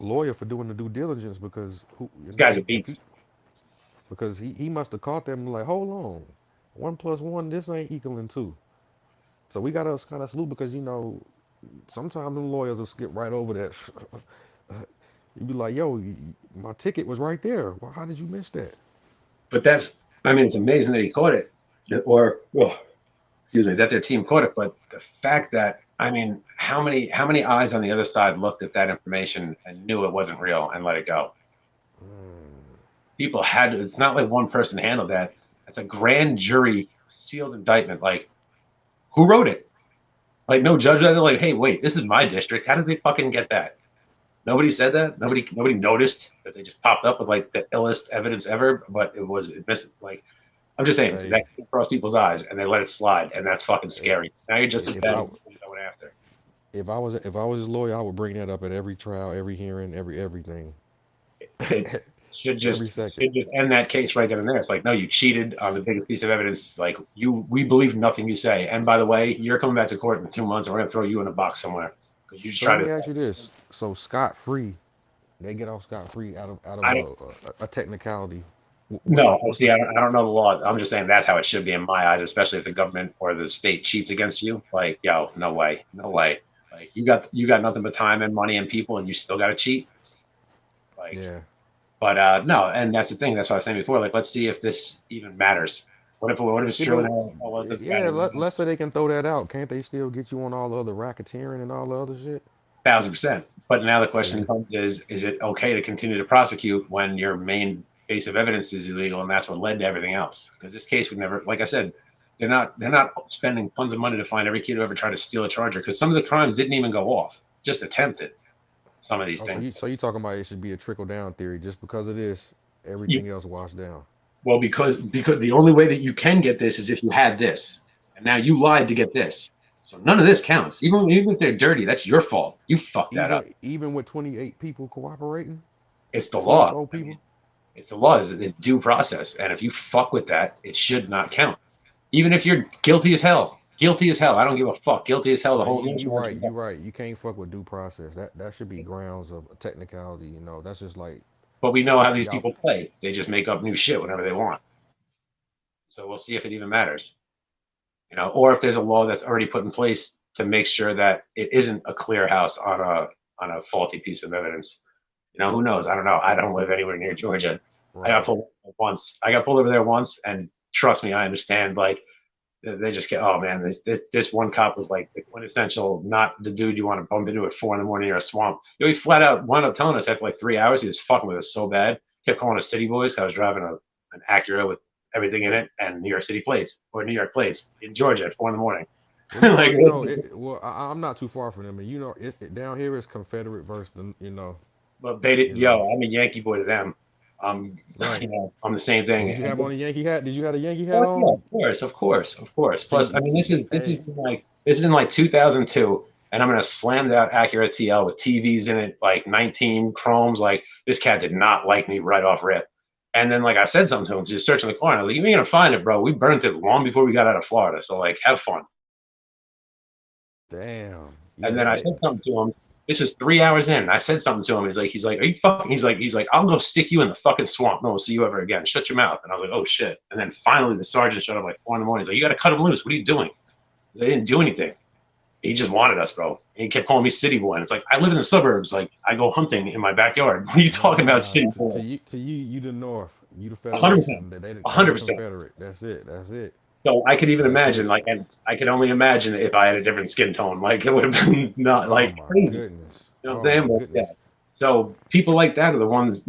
lawyer for doing the due diligence because who you This know guy's a if he beast. because he must have caught them like hold on 1 plus 1 this ain't equaling 2. So we gotta kind of salute because sometimes them lawyers will skip right over that. You'd be like, yo, my ticket was right there. Well, how did you miss that? But I mean, it's amazing that he caught it, or well, excuse me, that their team caught it. But the fact that I mean, how many eyes on the other side looked at that information and knew it wasn't real and let it go? Mm. People had to. It's not like one person handled that. It's a grand jury sealed indictment. Like who wrote it? Like no judge. They're like, hey, wait, this is my district. How did they fucking get that? Nobody said that. Nobody noticed that they just popped up with like the illest evidence ever. But it was like I'm just saying Hey, that came across people's eyes and they let it slide, and that's fucking if, scary. Now you're just as if bad I as going after. if I was his lawyer, I would bring that up at every trial, every hearing, everything, It should every just second. should just end that case right then and there. It's like, no, you cheated on the biggest piece of evidence. Like we believe nothing you say. And by the way, you're coming back to court in 2 months, and we're gonna throw you in a box somewhere because you just So let try me to. ask you this: so scot free, they get off scot free out of I don't a technicality. no. What's See, the I don't know the law. I'm just saying that's how it should be in my eyes, especially if the government or the state cheats against you. Like, yo, no way, no way. Like you got nothing but time and money and people, and you still got to cheat. Like, yeah? but no, and that's the thing. That's what I was saying before. Like, let's see if this even matters. What if it's See, true? but And what does it yeah, matter? let's say they can throw that out. Can't they still get you on all the other racketeering and all the other shit? 1,000%. But now the See, question comes: is it okay to continue to prosecute when your main base of evidence is illegal, and that's what led to everything else? Because this case would never, like I said, They're not spending tons of money to find every kid who ever tried to steal a charger, because some of the crimes didn't even go off, just attempted. Some of these Oh, things. so you talking about it should be a trickle down theory? Just because of this, You, everything else washed down. well, because the only way that you can get this is if you had this, and now you lied to get this. So none of this counts. Even if they're dirty, that's your fault. You fucked that up. Even with 28 people cooperating, It's the law. 24 I mean, people. it's the law. It's due process, and if you fuck with that, it should not count. Even if you're guilty as hell, guilty as hell. I don't give a fuck. Guilty as hell. The Now whole you right, you right. You can't fuck with due process. That should be grounds of technicality. You know, that's just like But we know how these y'all. people play. They just make up new shit whenever they want. So we'll see if it even matters. Or if there's a law that's already put in place to make sure that it isn't a clear house on a faulty piece of evidence. Who knows? I don't know. I don't live anywhere near Georgia. I got Right. pulled over once. I got pulled over there once, and trust me, I understand. Like they just get, oh man, this one cop was like the quintessential, not the dude you want to bump into at 4 a.m. or a swamp. He flat out wound up telling us after like 3 hours he was fucking with us so bad. Kept calling us city boys. I was driving an Acura with everything in it and New York City plates or New York plates in Georgia at 4 a.m. Well, you Like, already know it. Well, I'm not too far from them, and you know, down here is Confederate versus the, but they you did. know, Yo, I'm a Yankee boy to them. Um, right. I'm the same thing. Did you have on a Yankee hat? Did you have a Yankee hat Oh yeah, on? of course, of course, of course. Plus, I See, mean, this is hey, in like 2002, and I'm in a slammed out Acura TL with TVs in it, like 19 chromes. Like this cat did not like me right off rip. And then like I said something to him, just searching the car, and I was like, "You ain't gonna find it, bro. We burnt it long before we got out of Florida. So like, have fun." damn. Yeah, And then I that. said something to him. This was 3 hours in. I said something to him. He's like, are you fucking? He's like, I'll go stick you in the fucking swamp. No, we'll see you ever again. Shut your mouth. And I was like, oh shit. And then finally the sergeant showed up like 4 a.m. He's like, you got to cut him loose. What are you doing? They didn't do anything. He just wanted us, bro. And he kept calling me city boy. And it's like, I live in the suburbs. Like, I go hunting in my backyard. What are you talking about, Nah, city boy? you the North, you the 100%. Federation. They the 100%. Confederate. That's it. That's it. So I could even That's imagine, it. like, and I could only imagine if I had a different skin tone. Like, it would have been not Oh like my crazy. goodness. You know what I'm Oh saying? my But goodness. yeah. So people like that are the ones,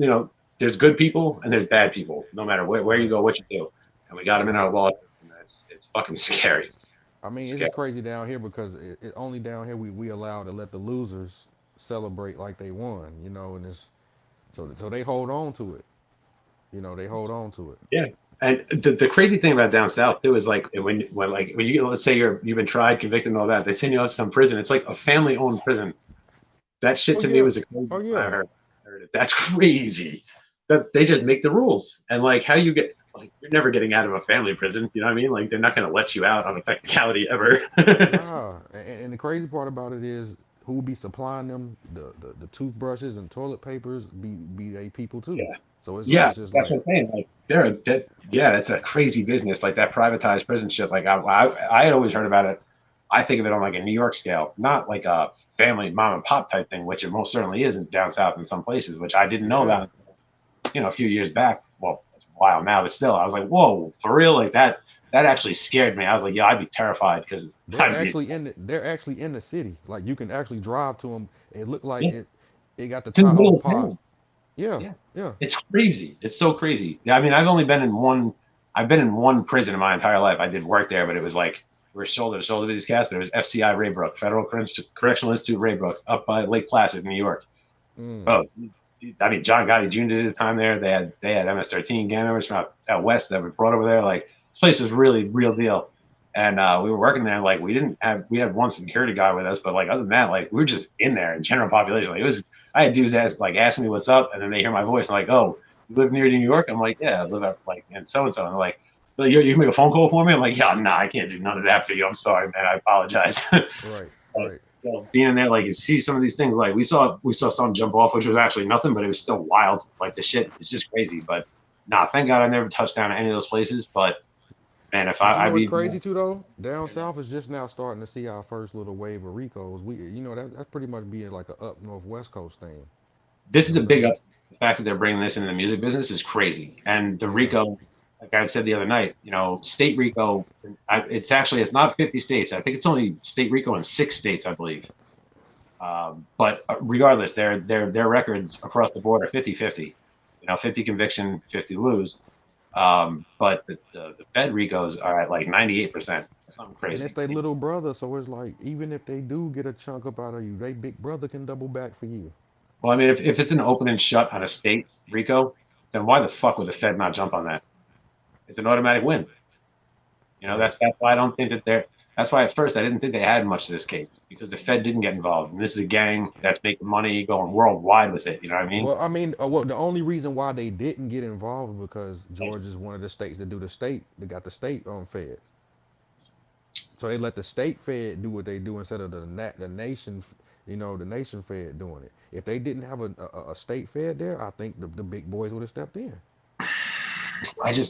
there's good people and there's bad people, no matter where you Right. go, what you do. And we got them in our Right. law. And it's fucking scary. I It's mean, it's scary. just crazy down here because it only down here we allow to let the losers celebrate like they won, and it's so they hold on to it. They hold on to it. Yeah. And the crazy thing about down south too is like when you let's say you've been tried, convicted, and all that, they send you out to some prison. It's like a family owned prison. That shit Oh to me yeah. was a crazy Oh when yeah. I heard it. That's crazy. That they just make the rules and like how you get like you're never getting out of a family prison. You know what I mean? Like they're not gonna let you out on a technicality ever. Nah. And the crazy part about it is who be supplying them the toothbrushes and toilet papers be they people too. Yeah. So Yeah, it's just that's like, what I'm saying. Like yeah, that's a crazy business. Like that privatized prison shit. Like I had always heard about it. I think of it on like a New York scale, not like a family mom and pop type thing, which it most certainly isn't down south in some places, which I didn't know yeah. about. A few years back. Well, it's a while now, but still, I was like, whoa, for real? Like that. That actually scared me. I was like, yeah, I'd be terrified because I'd be. They're actually in the city. Like you can actually drive to them. It looked like Yeah, it got the it's in the top middle off of part. town. Yeah. Yeah, Yeah. it's crazy. It's so crazy. Yeah, I mean, I've only been in one. I've been in one prison in my entire life. I did work there, but it was like we're shoulder to shoulder with these cats. But it was FCI Raybrook, Federal Correctional Institute Raybrook, up by Lake Placid, New York. Mm. Oh, I mean, John Gotti Jr. did his time there. They had MS-13 gang members from out west that were brought over there. Like this place was really real deal. And we were working there. Like we had one security guy with us, but like other than that, like we were just in there in general population. Like it was, I had dudes asking me what's up, and then they hear my voice and like, oh, you live near New York? I'm like, yeah, I live out like in so and so. And they're like, well, you can make a phone call for me? I'm like, yeah, nah, I can't do none of that for you. I'm sorry, man. I apologize. Right. But Right. being in there, like you see some of these things, like we saw some jump off, which was actually nothing, but it was still wild. Like the shit is just crazy. But nah, thank God I never touched down at any of those places. But man, if But you I'd know what's be crazy too though? Down south is just now starting to see our first little wave of Ricos. That's pretty much being like a up north west coast thing. this You is a know big them. up. The fact that they're bringing this into the music business is crazy. And the Yeah. Rico, like I said the other night, state Rico, it's not 50 states. I think it's only state Rico in 6 states, I believe. But regardless, their records across the board are 50-50. 50 conviction, 50 lose. But the Fed RICOs are at like 98% or something And it's crazy. their little brother, so it's like even if they do get a chunk up out of you, they big brother can double back for you. Well, I mean, if it's an open and shut on a state RICO, then why the fuck would the Fed not jump on that? It's an automatic win. Right. That's why I don't think that they're. That's why at first I didn't think they had much to this case because the Fed didn't get involved, and this is a gang that's making money going worldwide with it. You know what I mean? Well, I mean, well, the only reason why they didn't get involved is because Georgia's one of the states that do the state. They got the state feds, so they let the state fed do what they do instead of the nation, the nation fed doing it. If they didn't have a state fed there, I think the big boys would have stepped in.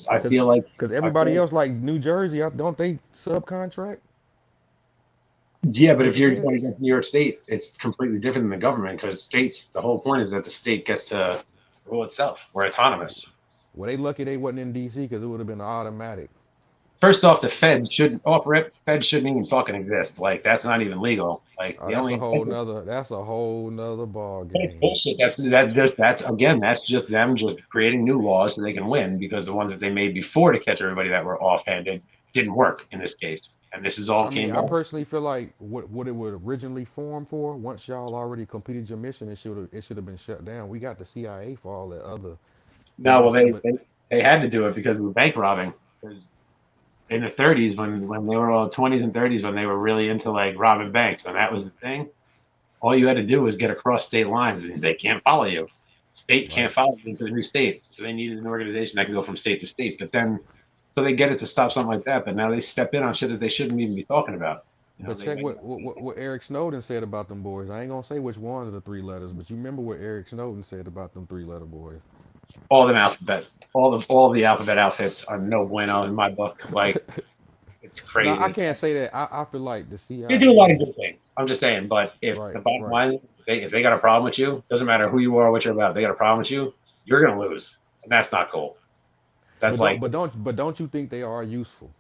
I Cause, feel like cause I feel everybody like else like New Jersey, don't they subcontract yeah, but with if the you're feds? going against New York State, it's completely different than the government because states. The whole point is that the state gets to rule itself. We're autonomous. Well, they lucky they wasn't in D.C. because it would have been automatic. First off, the Fed should off rip. Fed shouldn't even fucking exist. Like that's not even legal. Like Oh, the only that's a whole nother ball It's game. bullshit. That's again that's just them just creating new laws so they can win because the ones that they made before to catch everybody that were offhanded didn't work in this case, and this is all I mean, came I back. personally feel like what it would originally form for, once y'all already completed your mission, it should have been shut down. We got the CIA for all that other No, well bullshit, but they had to do it because of the bank robbing. Because in the 30s when they were all 20s and 30s when they were really into like robbing banks and that was the thing. All you had to do was get across state lines and they can't follow you. State can't right. follow you into a new state, so they needed an organization that could go from state to state. But then so they get it to stop something like that, but now they step in on shit that they shouldn't even be talking about. But They check make what Eric Snowden said about them boys. I ain't gonna say which ones are the three letters, but you remember what Eric Snowden said about them three-letter boys. all them alphabet, all the alphabet outfits are no bueno in my book. Like it's No, I crazy. can't say that. I feel like the They do a lot CIA, of good things. I'm just saying, but if right, the bottom right. line, if they got a problem with you, doesn't matter who you are, what you're about, they got a problem with you, you're gonna lose, and that's not cool. That's like But don't you think they are useful?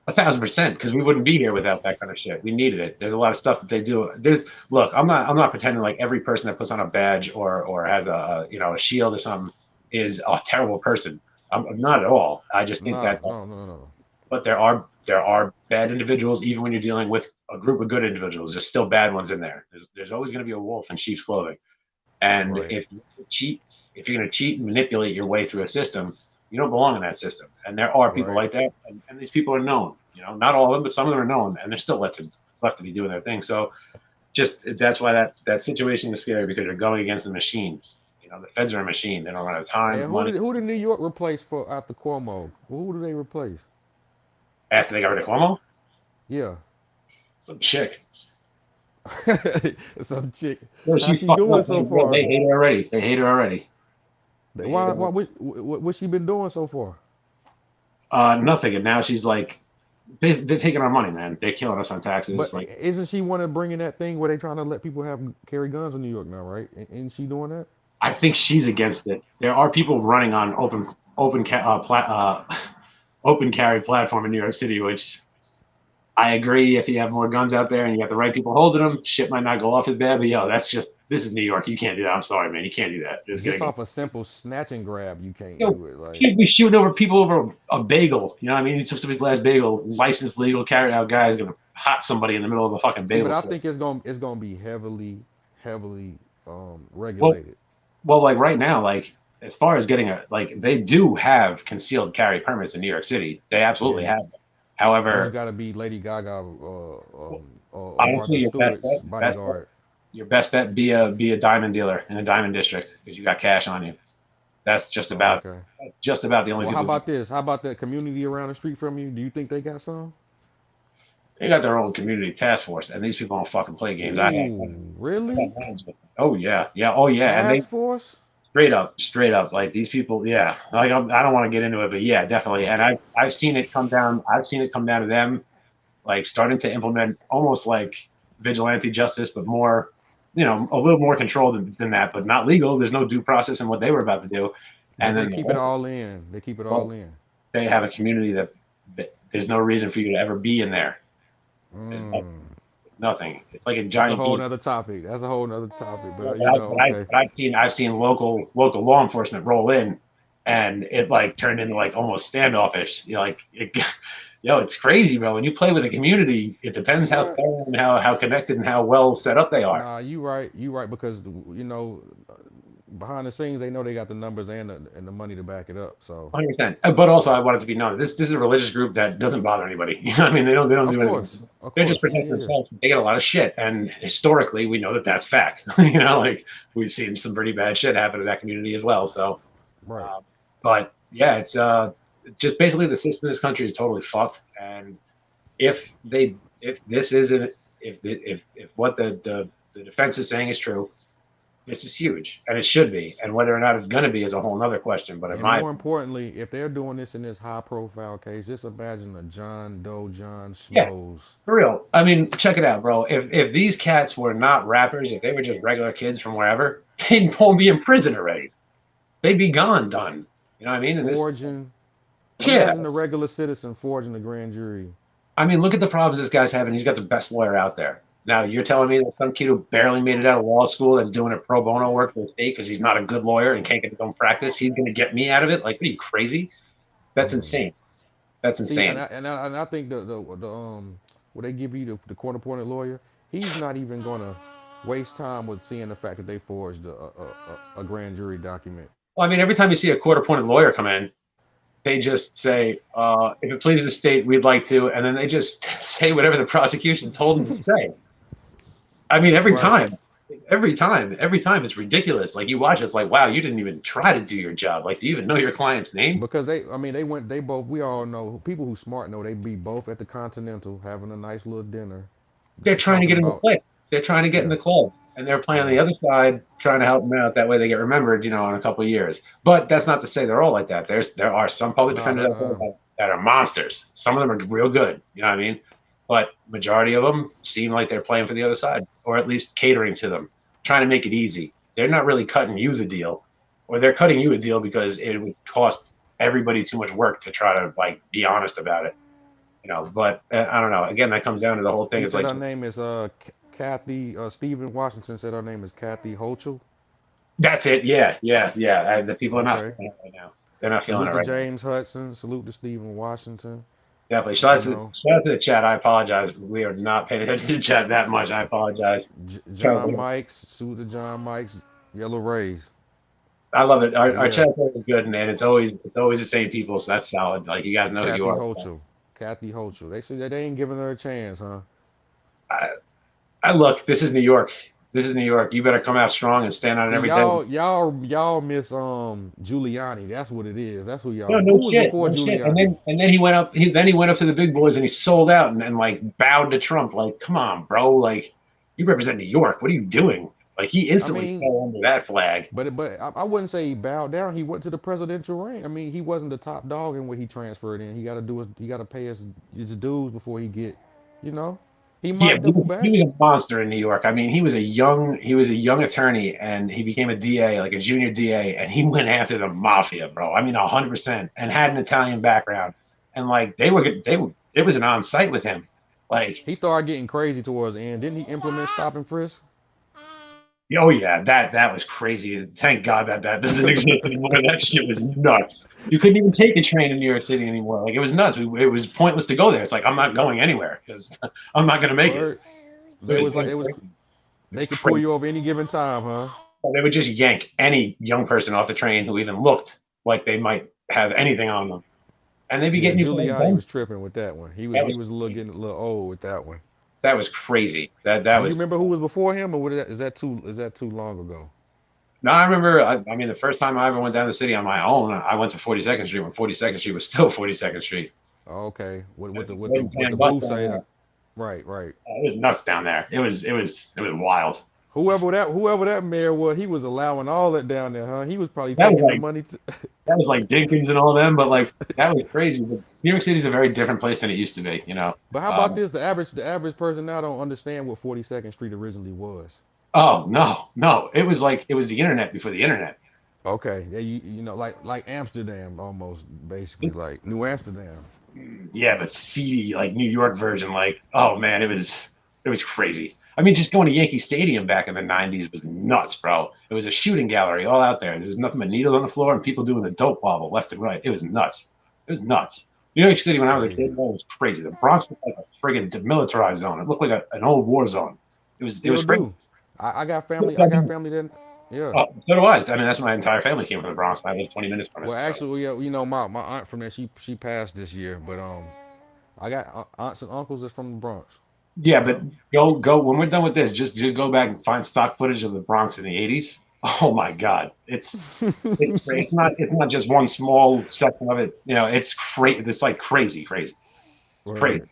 1,000% because we wouldn't be here without that kind of shit. We needed it. There's a lot of stuff that they do. There's look, I'm not pretending like every person that puts on a badge or has a shield or something is a terrible person. I'm not at all. I just think Nah, that no, no, no, no. but there are bad individuals even when you're dealing with a group of good individuals. There's still bad ones in there. There's always going to be a wolf in sheep's clothing. And Right, cheat, if you're going to cheat and manipulate your way through a system, you don't belong in that system. And there are people right. like that, and these people are known. Not all of them, but some of them are known, and they're still left to be doing their thing. So just that's why that situation is scary because you're going against the machine. The feds are a machine. They don't have time, And who money. did who did New York replace for after Cuomo? Who do they replace? After they got rid of Cuomo, Yeah, some chick. some chick. No, How's she's she fucked doing up. so They far? hate her already. They hate her already. They hate Why? her. What she been doing so far? Nothing. And now she's like, they're taking our money, man. They're killing us on taxes. But Like, isn't she one of bringing that thing where they trying to let people have carry guns in New York now, right? Isn't she doing that? I think she's against it. There are people running on open carry platform in New York City, which I agree. If you have more guns out there and you got the right people holding them, shit might not go off as bad. But yo, this is New York. You can't do that. I'm sorry, man. You can't do that. It's gonna Just go. off a simple snatch and grab, you can't Yo, do it. Like, can't be shooting over people over a bagel. You know what I mean? He took somebody's last bagel. Licensed legal carry out guy is gonna hot somebody in the middle of a fucking see, but bagel I store. think it's gonna be heavily Well, regulated. well, like right now, like as far as getting they do have concealed carry permits in New York City. They Yeah, absolutely have them. you just However, gotta be Lady Gaga or honestly, Martha Stewart's bodyguard. your best bet be a diamond dealer in a diamond district because you got cash on you. That's Oh, okay. just about the only Well, how people. about this? How about the community around the street from you? Do you think they got some? They got their own community task force, and these people don't fucking play games. Ooh, I really? got friends with them. Oh yeah, yeah, oh yeah, and they Task force? straight up, like these people. Yeah, like I don't want to get into it, but yeah, definitely. And Okay. I've seen it come down. I've seen it come down to them like starting to implement almost like vigilante justice, but more, a little more control than that, but not legal. There's no due process in what they were about to do. And But they then keep it all in. They keep it all well, in. they have a community that there's no reason for you to ever be in there. There's Mm. nothing. It's like a That's a giant whole game. nother topic. That's a whole nother topic. But, But I, but, I, okay. but I've seen local law enforcement roll in and it like turned into like almost standoffish. You know, like it's crazy, bro. When you play with a community, it depends how What? thorough and how connected and how well set up they are. Nah, you right because you know behind the scenes they know they got the numbers and the money to back it up. So 100%. But also, I want it to be known this is a religious group that doesn't bother anybody. You know what I mean? They don't do anything. of They're just course, yeah, protecting yeah, themselves. They get a lot of shit, and historically, we know that that's fact. You know, like we've seen some pretty bad shit happen to that community as well. So, right. but yeah, it's just basically the system in this country is totally fucked. And if this isn't if what the defense is saying is true, this is huge, and it should be. And whether or not it's going to be is a whole other question. But in And my more importantly, if they're doing this in this high profile case, just imagine a John Doe, John yeah, Schmoes. for real. I mean, check it out, bro. If these cats were not rappers, if they were just regular kids from wherever, they'd all be in prison already. They'd be gone, done. You know what I mean? And this, Forging. yeah. Imagine a regular citizen forging the grand jury. I mean, look at the problems this guy's having. He's got the best lawyer out there. Now, you're telling me that some kid who barely made it out of law school that's doing a pro bono work for the state because he's not a good lawyer and can't get his own practice, he's going to get me out of it? Like, what are you, crazy? That's Mm. insane. That's See, insane. and I think the what they give you the court appointed lawyer, he's not even gonna waste time with seeing the fact that they forged a grand jury document. Well, I mean, every time you see a court appointed lawyer come in, they just say, if it pleases the state, we'd like to, and then they just say whatever the prosecution told them to say. I mean, Right. every time it's ridiculous. Like you watch, it's like, wow, you didn't even try to do your job. Like, do you even know your client's name? Because I mean, they both, we all know, people who smart know they be both at the Continental having a nice little dinner, They're trying to talking get in the about, play. They're trying to get in yeah, the club, and they're playing on yeah, the other side, trying to help them out. That way, they get remembered, in a couple of years. But that's not to say they're all like that. There are some public nah, defenders that, out there that are monsters. Some of them are real good. You know what I mean? But majority of them seem like they're playing for the other side, or at least catering to them, trying to make it easy. They're not really cutting you the deal, or they're cutting you a deal because it would cost everybody too much work to try to like be honest about it. But I don't know. Again, that comes down to the whole thing. he It's said like her name is Kathy, Stephen Washington said her name is Kathy Hochul. that's it. Yeah, yeah, yeah. The people are not Okay. feeling it right now. They're not feeling it Salute to right now. James Hudson. Salute to Stephen Washington. Definitely. You know, Shout out to the chat. I apologize. We are not paying attention to the chat that much. I apologize. John Mikes. Salute to John Mikes. Yellow Rays. I love it. But Our yeah, chat is good, and it's always the same people, so that's solid. Like you guys know who you Kathy are. Hochul. Kathy Hochul. They said that they ain't giving her a chance, huh? I, I look. This is New York. This is New York. You better come out strong and stand on it See, every day. y'all miss Giuliani. That's what it is. That's who No, y'all. no Who was shit, before no shit. And Giuliani? then he went up. Then he went up to the big boys and he sold out and like bowed to Trump. Like, come on, bro. Like, you represent New York. What are you doing? Like, he I instantly mean, fell under that flag. but I wouldn't say he bowed down. He went to the presidential rank. I mean, he wasn't the top dog in what he transferred in. He got to pay his dues before he get, you know. He Yeah, might he double was, he back. was a monster in New York. I mean, he was a young attorney, and he became a DA, like a junior DA, and he went after the mafia, bro. I mean, 100%, and had an Italian background, and like they were it was an on site with him, like. He started getting crazy towards the end. Didn't he implement stop and frisk? Oh yeah, that was crazy. Thank God that doesn't exist anymore. That shit was nuts. You couldn't even take a train in New York City anymore. Like it was nuts. It was pointless to go there. It's like I'm not going anywhere because I'm not going to make it. Word. They was like Crazy. It was they could pull crazy. you over any given time, huh? They would just yank any young person off the train who even looked like they might have anything on them, and they'd be Yeah, getting you for like Giuliani done. was tripping with that one. He was That he was was a little getting a little old with that one. that was crazy. That Do you was. remember who was before him, or is that too long ago? No, I remember. I mean, the first time I ever went down the city on my own, I went to 42nd Street when 42nd Street was still 42nd Street. Oh, okay, with There's the a with the red and with the tan bus booth down say there. that. Right, right. It was nuts down there. It was wild. Whoever that mayor was, he was allowing all that down there, huh? He was probably That was taking the like money to. that was like Dinkins and all them, but like that was crazy. But New York City's a very different place than it used to be. But how about this? The average person now don't understand what 42nd Street originally was. Oh no, no, it was like it was the internet before the internet. Okay, yeah, you know, like Amsterdam almost, basically It's, like New Amsterdam. yeah, but seedy like New York version. Like oh man, it was crazy. I mean, just going to Yankee Stadium back in the '90s was nuts, bro. It was a shooting gallery all out there. There was nothing but needles on the floor and people doing the dope wobble left and right. It was nuts. It was nuts. New York City when I was a Crazy. kid, man, it was crazy. The Bronx looked like a friggin' demilitarized zone. It looked like an old war zone. It was Still crazy. do. I got family. I got family that. Yeah. So do I. I mean, that's my entire family came from the Bronx. I live 20 minutes from it. Well, So actually, yeah, my aunt from there, she passed this year, but I got aunts and uncles that's from the Bronx. yeah, but Yep. go when we're done with this, just go back and find stock footage of the Bronx in the '80s. Oh my God, it's great. It's not just one small section of it. It's crazy. It's like crazy, crazy. It's crazy. Right.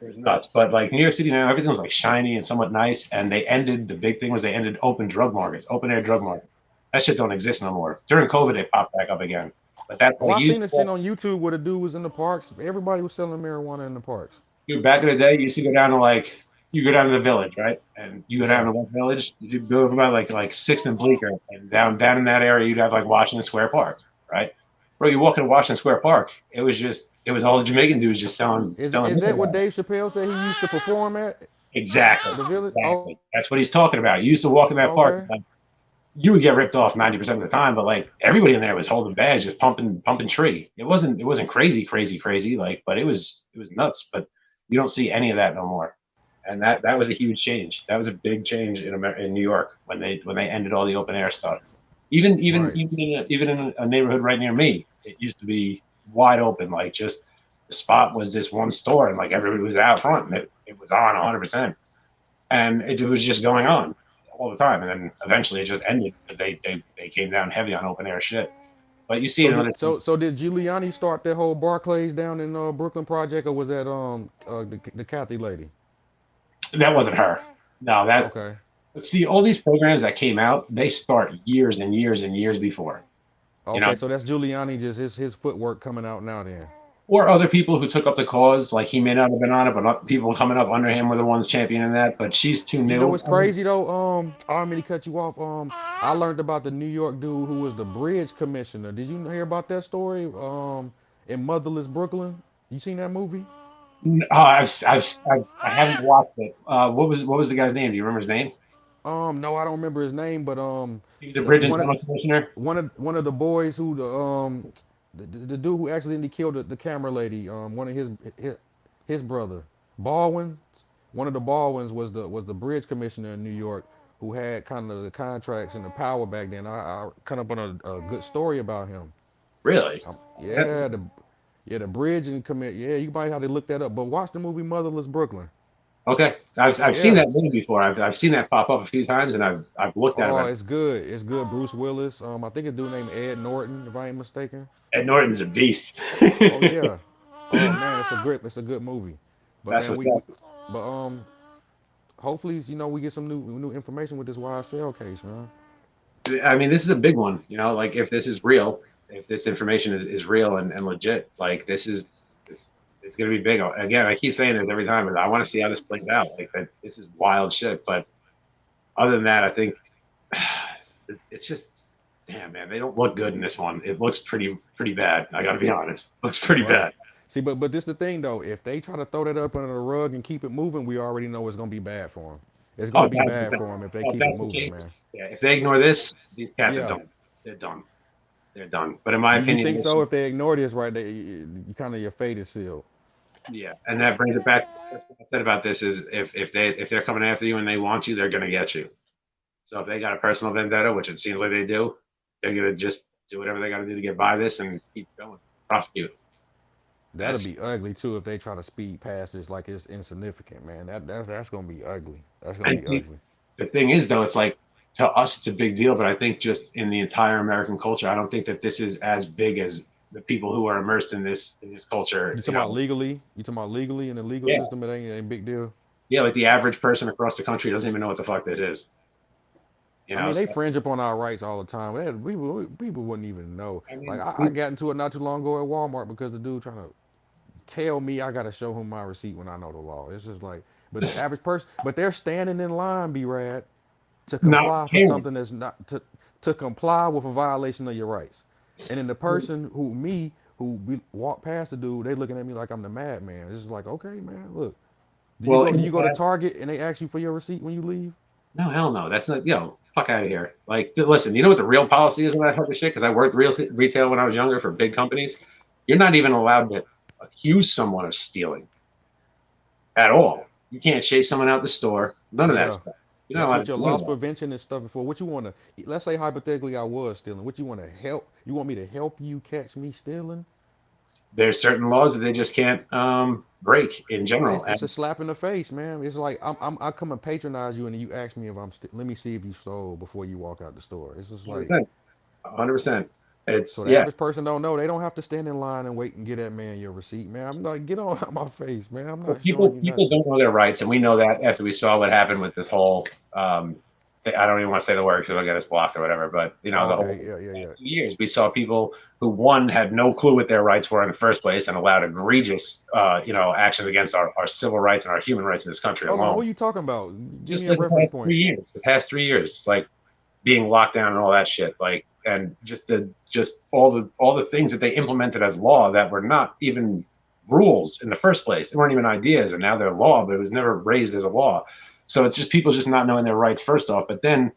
It was nuts. But like New York City now, everything was like shiny and somewhat nice. And the big thing was they ended open drug markets, open air drug markets. That shit don't exist no more. During COVID, they popped back up again. But that's Oh, like I seen this shit on YouTube where the dude was in the parks. Everybody was selling marijuana in the parks. back in the day, you used to go down to you go down to the village, right? And you go down Yeah. to West Village, you go about like Sixth and Bleecker, and down in that area, you'd have like Washington Square Park, right? Bro, you walk into Washington Square Park, it was all the Jamaican dudes just selling Is liquor that what there. Dave Chappelle said he used to perform at Exactly, the village? Oh, exactly. That's what he's talking about. You used to walk in that park, okay. like, you would get ripped off 90% of the time, but like everybody in there was holding bags, just pumping tree. It wasn't crazy, crazy, crazy, like, but it was nuts. But you don't see any of that no more. And that was a huge change. That was a big change in New York when they ended all the open air stuff. Right. Even in a neighborhood right near me, it used to be wide open. Like just the spot was this one store, and like everybody was out front, and it was on 100%, and it was just going on all the time. And then eventually it just ended because they came down heavy on open air shit. But you see it So in other did so states. so did Giuliani start that whole Barclays down in Brooklyn project, or was that the Kathy lady? That wasn't her. No, that Okay. see all these programs that came out, they start years and years and years before. You know, Okay, so that's Giuliani, just his footwork coming out now then. or other people who took up the cause. Like he may not have been on it, but people coming up under him were the ones championing that. But she's too You know new. what's crazy though? I don't mean to cut you off. I learned about the New York dude who was the bridge commissioner. Did you hear about that story? In Motherless Brooklyn. You seen that movie? I haven't watched it. What was the guy's name? Do you remember his name? No, I don't remember his name, but He was a bridge and one tunnel commissioner. one of the boys who the dude who accidentally killed the camera lady, one of his brother, Baldwin. One of the Baldwins was the bridge commissioner in New York who had kind of the contracts and the power back then. I kind of on a good story about him. Really? Yeah, the bridge and commit. Yeah, you might have to look that up. But watch the movie Motherless Brooklyn. Okay, I've seen Yeah. that movie before. I've seen that pop up a few times, and I've looked at it. Oh, But it's good. It's good. Bruce Willis. I think a dude named Ed Norton, if I ain't mistaken. Ed Norton's a beast. Oh yeah. Oh man, it's a good movie. But That's man, what's we up. but hopefully we get some new information with this YSL case, man. I mean, this is a big one. Like if this is real, if this information is real and legit, like this it's gonna be big. Again, I keep saying this every time, but I want to see how this plays out. Like that, this is wild shit. But other than that, I think it's just damn man, they don't look good in this one. It looks pretty bad. I gotta be honest. It looks pretty Right. bad. See, but this the thing though. If they try to throw that up under the rug and keep it moving, we already know it's gonna be bad for them. It's Oh, gonna be bad 1,000%. for them if they Oh, if keep it that's the moving, case, man. yeah. If they ignore this, these cats are Yeah. done. They're done. They're done. But in my You opinion, think so? If they ignore this, right? You kind of your fate is sealed. yeah, and that brings it back to the first thing I said about this is if they're coming after you and they want you, they're gonna get you. So if they got a personal vendetta, which it seems like they do, they're gonna just do whatever they got to do to get by this and keep going, prosecute. That'll That's be ugly too if they try to speed past this like it's insignificant, man. That's gonna be ugly. That's gonna and be see, ugly. the thing is though, it's like to us it's a big deal, but I think just in the entire American culture, I don't think that this is as big as the people who are immersed in this culture. You talking about legally? You talking about legally in the legal Yeah, system? It ain't a big deal. yeah, like the average person across the country doesn't even know what the fuck this is. I mean, they So fringe upon our rights all the time. People wouldn't even know. I Like mean, I got into it not too long ago at Walmart because the dude trying to tell me I gotta show him my receipt when I know the law. It's just like, but the average person, but they're standing in line, be rad, to not comply for caring. something that's not to comply with a violation of your rights. And then the person who we walk past the dude, they looking at me like I'm the madman. It's just like, okay, man, look, Well, Do in you the go to past, Target and they ask you for your receipt when you leave? no, hell no. That's not, fuck out of here. Like, listen, you know what the real policy is on that type of shit? Because I worked retail when I was younger for big companies. You're not even allowed to accuse someone of stealing at all. You can't chase someone out the store. None of that Yeah. stuff. You're not That's allowed what to your do any loss of that. prevention and stuff is for. What you want to, let's say hypothetically I was stealing. What you want to help? You want me to help you catch me stealing? There's certain laws that they just can't break in general. It's a And slap in the face, man. It's like I come and patronize you and then you ask me if let me see if you stole before you walk out the store. It's just like, 100%. 100%. It's, so the yeah. average person don't know. They don't have to stand in line and wait and get that man your receipt, man. I'm like, get on out my face, man. I'm Well, not showing people you people nothing. don't know their rights, and we know that after we saw what happened with this whole. I don't even want to say the word because it'll get us blocked or whatever. But Oh, the okay, whole yeah, yeah, yeah. 2 years, we saw people who one had no clue what their rights were in the first place and allowed egregious, actions against our civil rights and our human rights in this country Hold on, who alone. are you talking about? Give Just me a like reference point. the past 3 years, like being locked down and all that shit, like, and just all the things that they implemented as law that were not even rules in the first place. They weren't even ideas, and now they're law, but it was never raised as a law. So it's just people just not knowing their rights first off, but then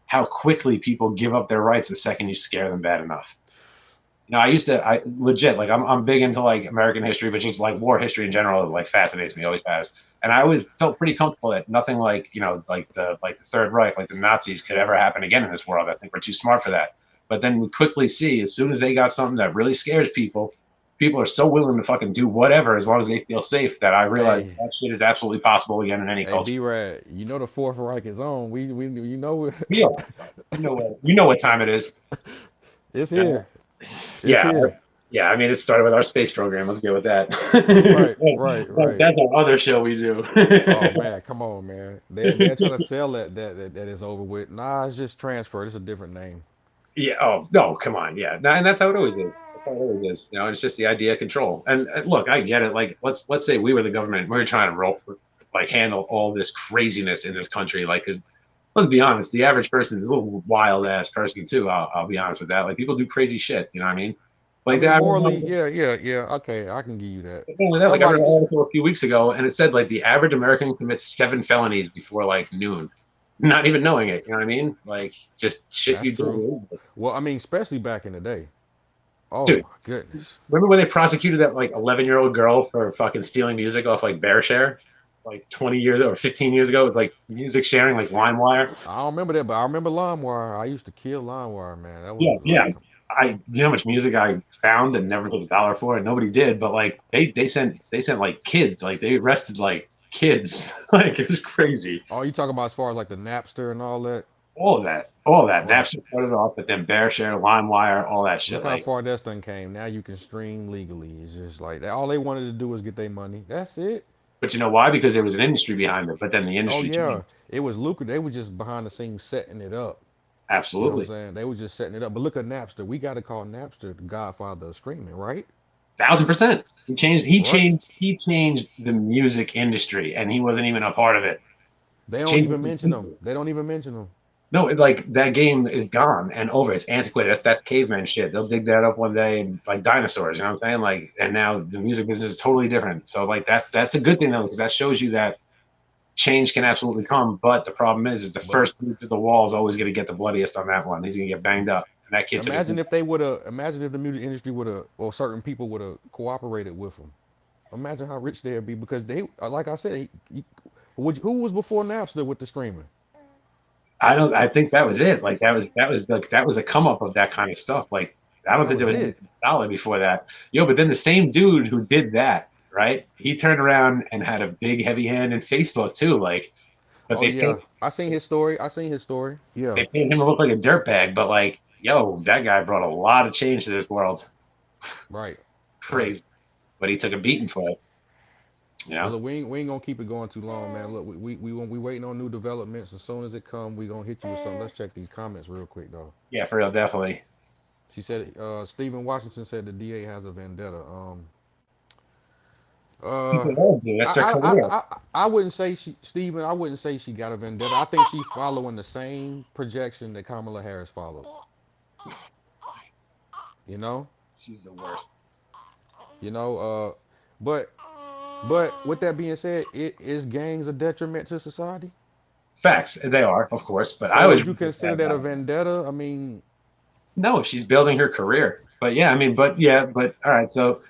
how quickly people give up their rights the second you scare them bad enough. I legit, like, I'm big into like American history, but just like war history in general, like fascinates me, always has. And I always felt pretty comfortable that nothing like, like the Third Reich, like the Nazis, could ever happen again in this world. I think we're too smart for that. But then we quickly see, as soon as they got something that really scares people, people are so willing to fucking do whatever as long as they feel safe, that I realize Hey, that shit is absolutely possible again in any hey, culture. B-Rad, you know the Fourth Reich is on. You know, Feel, you know what time it is. it's Yeah. here. It's Yeah, here. yeah. I mean, it started with our space program. Let's go with that. Right, right, right. That's our other show we do. Oh man, come on, man. They're trying to sell that is over with. Nah, it's just transferred. It's a different name. Yeah. Oh no, come on. Yeah. And that's how it always is. That's how it always is. It's just the idea of control. And look, I get it. Like, let's say we were the government. We were trying to handle all this craziness in this country. Like, because let's be honest, the average person is a little wild ass person too. I'll be honest with that. Like, people do crazy shit. You know what I mean? I Like mean, that. morally, yeah, yeah, yeah. Okay, I can give you that. Not only that, like, I read an Somebody's article a few weeks ago, and it said like the average American commits 7 felonies before like noon, not even knowing it. You know what I mean? Like, just shit That's you true. do. Well, I mean, especially back in the day. Oh Dude, my goodness. remember when they prosecuted that like 11-year-old girl for fucking stealing music off like BearShare, like 20 years or 15 years ago? It was like music sharing, like LimeWire. I don't remember that, but I remember LimeWire. I used to kill LimeWire, man. That was Yeah, yeah. like, You know how much music I found and never took a dollar for it? Nobody did, but like they sent like kids, like they arrested like kids, like it was crazy. oh, you talking about as far as like the Napster and all that? All that. Right. Napster started off, but then BearShare, LimeWire, all that shit. Look how Like, far this thing came. Now you can stream legally. It's just like all they wanted to do was get their money. That's it. but you know why? Because there was an industry behind it. But then the Oh industry yeah, changed. it was lucrative. They were just behind the scenes setting it up. You know what I'm Absolutely, saying? They were just setting it up. But look at Napster. We got to call Napster the godfather of streaming, right? 1,000%. He changed. He Right. changed. He changed the music industry, and he wasn't even a part of it. They don't Changed it even mention them. completely. They don't even mention them. No, like that game is gone and over. It's antiquated. That's caveman shit. They'll dig that up one day and like dinosaurs. You know what I'm saying? Like, and now the music business is totally different. So like that's a good thing though, because that shows you that change can absolutely come. But the problem is the But first move to the wall is always going to get the bloodiest on that one. He's going to get banged up, and that kid took a imagine beat. if they would have. Imagine if the music industry would have, or certain people would have cooperated with them. Imagine how rich they'd be because they, like I said, who was before Napster with the streaming? I don't. I think that was it. Like that was the come up of that kind of stuff. Like, I don't That think there was was it. anything solid before that. But then the same dude who did that, right? He turned around and had a big heavy hand in Facebook too. Like, but Oh yeah, I seen his story. I seen his story. Yeah. they paid him to look like a dirtbag. But like, that guy brought a lot of change to this world. Right. Right. Crazy. But he took a beating for it. You Well, know. look, we ain't gonna keep it going too long, man. Look, we waiting on new developments. As soon as it come, we gonna hit you with something. Let's check these comments real quick though. Yeah, for real, definitely. She said, Stephen Washington said the DA has a vendetta. Uh, People all do. That's their career. I wouldn't say Stephen. I wouldn't say she got a vendetta. I think she's following the same projection that Kamala Harris followed. You know, She's the worst. you know. But But with that being said, is gangs a detriment to society? Facts, they are, of course, but I So would would you consider that a vendetta? I mean, no, she's building her career. But yeah, I mean, but yeah, but all right, so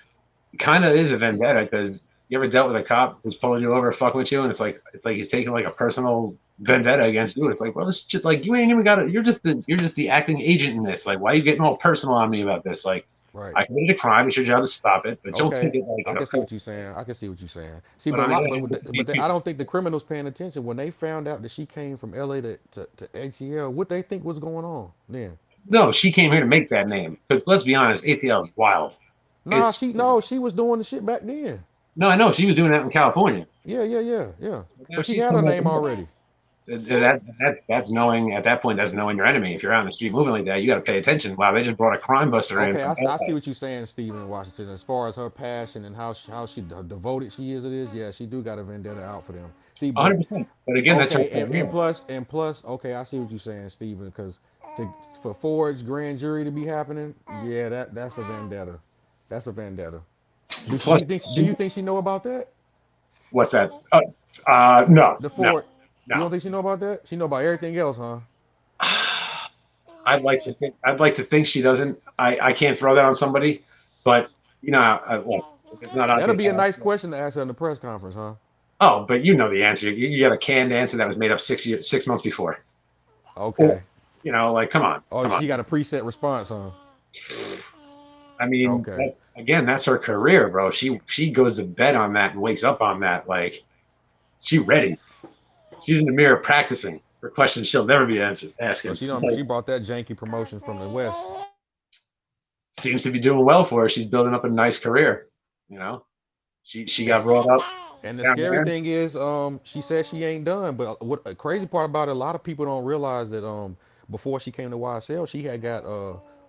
kind of is a vendetta because you ever dealt with a cop who's pulling you over, fucking with you, and it's like he's taking like a personal vendetta against you. It's like, well, this just like you ain't even got it. You're just the acting agent in this. Like, why are you getting all personal on me about this? Like, right. I committed a crime. It's your job to stop it, but don't take Okay, it like I in a can see personal. what you're saying. I can see what you're saying. See, But but a on the other lot, hand, this is these I people. don't think the criminals paying attention when they found out that she came from LA to ATL. What they think was going on then? No, she came here to make that name. Because let's be honest, ATL is wild. Nah, It's she no, she was doing the shit back then. no, I know she was doing that in California. Yeah, yeah, yeah, yeah. So So now she she's had her coming name up. already. That's knowing at that point. That's knowing your enemy. If you're out in the street moving like that, you got to pay attention. Wow, they just brought a crime buster in Okay, from I see LA. what you're saying, Stephen Washington. As far as her passion and how she devoted she is, it is. Yeah, she do got a vendetta out for them. See, but 100%. But again, that's her okay, career. and plus, okay, I see what you're saying, Stephen. Because for Ford's grand jury to be happening, yeah, that's a vendetta. That's a vendetta. Plus, Do you think she know about that? what's that? No, The no, Ford, you no. don't think she know about that? She know about everything else, huh? I'd like to think she doesn't. I can't throw that on somebody, but look, if it's not That'll obvious. be a nice question to ask her in the press conference, huh? Oh, but you know the answer. You got a canned answer that was made up 6 months before. Or, Okay. like, come on, Oh, come on. she got a preset response, huh? I mean, Okay. that's her career, bro. She goes to bed on that and wakes up on that. Like, she ready. She's in the mirror practicing for questions she'll never be So asking. she brought that janky promotion from the West. Seems to be doing well for her. She's building up a nice career. You know, she And got brought up and the down scary there. thing is, she said she ain't done. But what a crazy part about it, a lot of people don't realize that before she came to YSL, she had got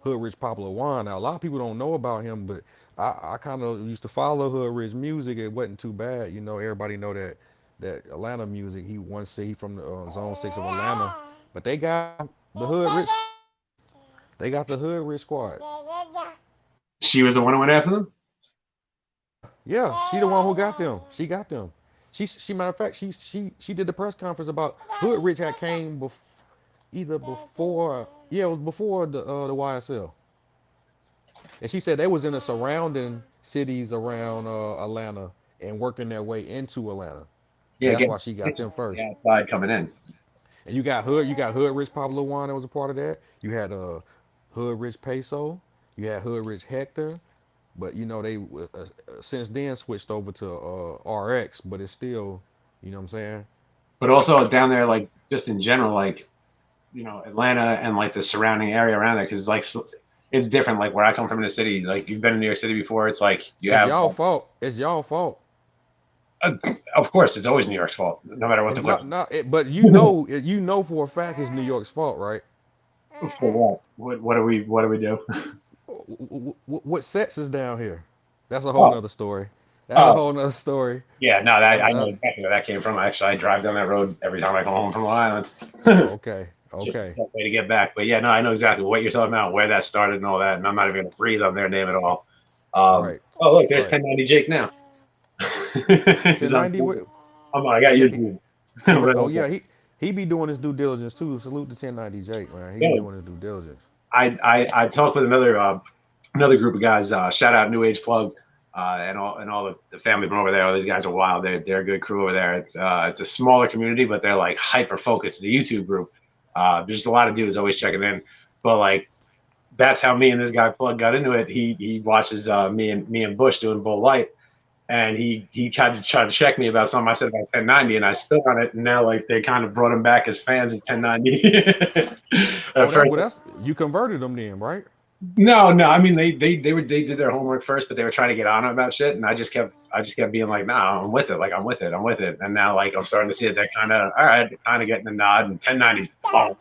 Hood Rich Popular One. Now a lot of people don't know about him, but I kind of used to follow Hood Rich music. It wasn't too bad, you know. Everybody know that Atlanta music. He once said he from the Zone 6 of Atlanta, but the Hood Rich. They got the Hood Rich Squad. She was the one who went after them. Yeah, yeah. She the one who got them. She got them. She matter of fact, she did the press conference about Hood Rich had came either before, yeah, it was before the YSL, and she said they was in the surrounding cities around Atlanta and working their way into Atlanta. Yeah, That's get why she got get you them from the first. outside coming in. And you got Hood Rich Pablo One that was a part of that. You had Hood Rich Peso. You had Hood Rich Hector. But you know they since then switched over to RX, but it's still, you know what I'm saying? But also down there, like just in general, like Atlanta and like the surrounding area around it, because like it's different. Like where I come from in the city, like you've been in New York City before. It's like you It's have, y'all fault. It's y'all fault. uh, of course, it's always New York's fault, no matter what It's the not question. not. But you know for a fact it's New York's fault, right? For what? What do we do? What sets us down here? That's a whole Oh, nother story. That's a oh, whole nother story. yeah, no, that That's I know exactly where that came from. Actually, I drive down that road every time I come home from Long Island. okay. Just a Okay. tough way to get back. But yeah, no, I know exactly what you're talking about, where that started and all that. And I'm not even going to breathe on their name at all. Right. Oh, look, there's Right. 1090 Jake now. He's on. 1090. I got Yeah. YouTube. Correct. Right Oh up there. yeah. He be doing his due diligence too. Salute to 1090 Jake, man. He be Yeah, doing his due diligence. I talked with another group of guys. Shout out New Age Plug, and all the family from over there. All these guys are wild. They're a good crew over there. It's a smaller community, but they're like hyper focused. It's a YouTube group. There's a lot of dudes always checking in, but like that's how me and this guy Plug got into it. He watches me and Bush doing Bull Light, and he tried to check me about something I said about 1090, and I stood on it. And now like they kind of brought him back as fans of 1090. At Oh, first, that's you converted them then, right? no, no. I mean, they did their homework first, but they were trying to get on about shit, and I just kept being like, nah, I'm with it. Like I'm with it. I'm with it. And now like I'm starting to see it. They're kind of all right, kind of getting the nod. And 1090's blown.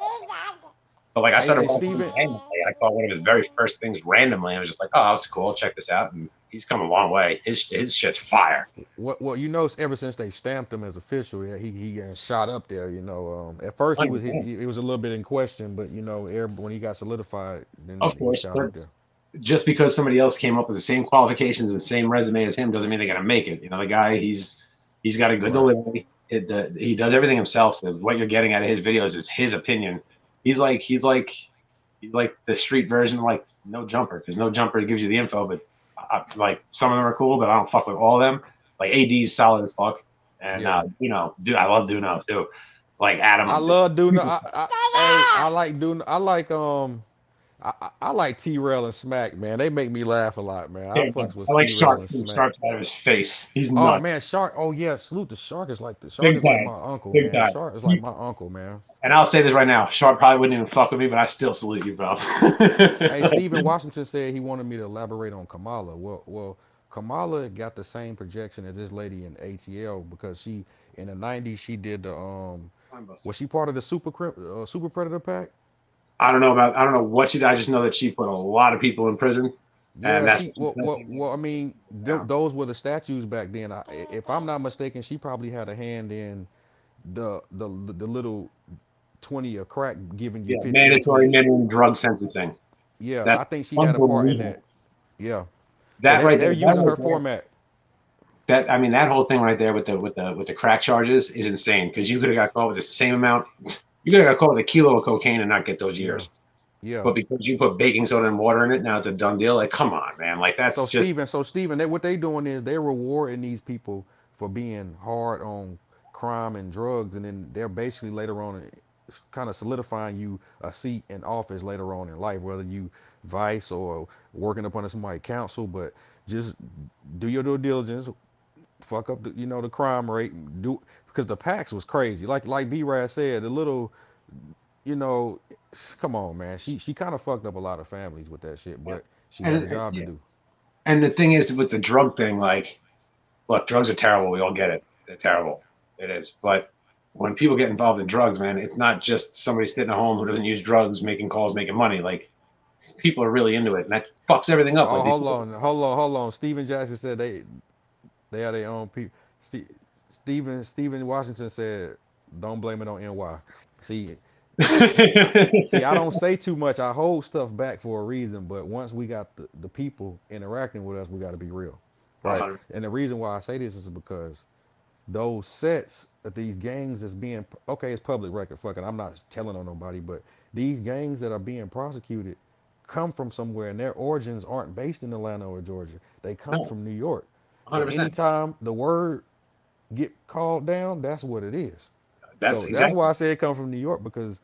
But like I Hey, started hey, watching him Steven. randomly. I caught one of his very first things randomly. I was just like, oh, that's cool. Check this out. And he's come a long way. His shit's fire. What you know? Ever since they stamped him as official, yeah, he shot up there. You know, at first he 100%. was a little bit in question, but you know, when he got solidified, then Of he course, shot but up there. just because somebody else came up with the same qualifications and same resume as him doesn't mean they're gonna make it. You know, the guy, he's got a good Right. delivery. He does everything himself. So what you're getting out of his videos is his opinion. He's like the street version, like No Jumper, because No Jumper gives you the info, but like some of them are cool, but I don't fuck with all of them. Like AD's solid as fuck, and Yeah. you know, dude, I love Duno too. Like I Adam, love Duna. Hey, I like Duna. I like T-Rail and Smack, man. They make me laugh a lot, man. I fucks with I like T-Rail Shark and too. Smack. Shark's out of his face. He's Oh nuts. man, Shark. Oh yeah, salute to Shark. Shark Big is like time. my uncle, Big man. time. Shark is like my uncle, man. And I'll say this right now, Sharp probably wouldn't even fuck with me, but I still salute you, bro. Hey, Stephen Washington said he wanted me to elaborate on Kamala. Well, Kamala got the same projection as this lady in ATL because she in the '90s she did the was she part of the Super Predator pack? I don't know what she did. I just know that she put a lot of people in prison, and Yeah, that's she well I mean yeah. those were the statues back then. If I'm not mistaken, she probably had a hand in the little 20 of crack giving you Yeah, 15, mandatory 20. minimum drug sentencing. Yeah, That's I think she had a part in that. unbelievable. Yeah. So That right there, they're using her format. that I mean, that whole thing right there with the crack charges is insane because you could have got caught with the same amount. You could have got caught with a kilo of cocaine and not get those Yeah. years. Yeah. But because you put baking soda and water in it, now it's a done deal. Like, come on, man. Like, So that's just Steven, what they doing is they're rewarding these people for being hard on crime and drugs, and then they're basically later on kind of solidifying you a seat in office later on in life, whether you vice or working up under somebody council. But just do your due diligence, fuck up the crime rate, and do because the PAX was crazy. Like B-Rad said, the little you know, come on, man. She kind of fucked up a lot of families with that shit, yeah. but she had a job to Yeah. do. And the thing is with the drug thing, like, look, drugs are terrible. We all get it. They're terrible. It is. But when people get involved in drugs, man, it's not just somebody sitting at home who doesn't use drugs, making calls, making money. Like, people are really into it, and that fucks everything up. Oh, Like these hold people, on, hold on, hold on. Steven Jackson said they are their own people. Steven Washington said, "Don't blame it on NY." See, I don't say too much. I hold stuff back for a reason. But once we got the people interacting with us, we got to be real, right? 100. And the reason why I say this is because those sets of these gangs that's being okay, it's public record. Fucking, I'm not telling on nobody, but these gangs that are being prosecuted come from somewhere, and their origins aren't based in Atlanta or Georgia. They come No, from New York. And 100%. anytime the word get called down, that's what it is. That's So that's exactly. why I say it comes from New York because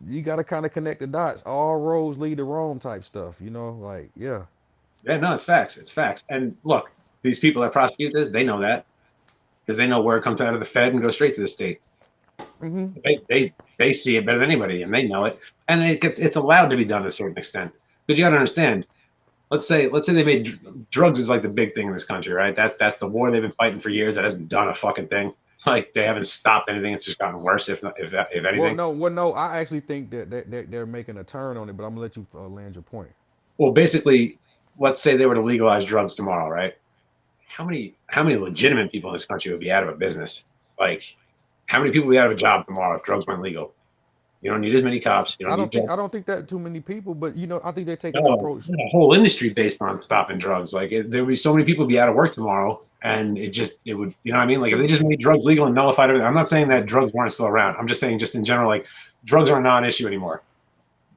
you got to kind of connect the dots. All roads lead to Rome type stuff, like yeah. Yeah, no, it's facts. It's facts. And look, these people that prosecute this, they know that because they know where it comes out of the Fed and goes straight to the state. Hmm. They see it better than anybody, and they know it. And it's allowed to be done to a certain extent. But you got to understand. Let's say they made drugs is like the big thing in this country, right? That's the war they've been fighting for years. That hasn't done a fucking thing. Like they haven't stopped anything. It's just gotten worse, if Well, anything. no, well, no. I actually think that they're making a turn on it, but I'm gonna let you land your point. Well, basically, let's say they were to legalize drugs tomorrow, right? How many legitimate people in this country would be out of a business? Like, how many people would be out of a job tomorrow if drugs went legal? You don't need as many cops. You don't need I don't think that too many people, but I think they're taking the no, approach. a whole industry based on stopping drugs. Like there would be so many people be out of work tomorrow, and it would, you know what I mean? Like if they just made drugs legal and nullified everything. I'm not saying that drugs weren't still around. I'm just saying just in general, like drugs are a non-issue anymore.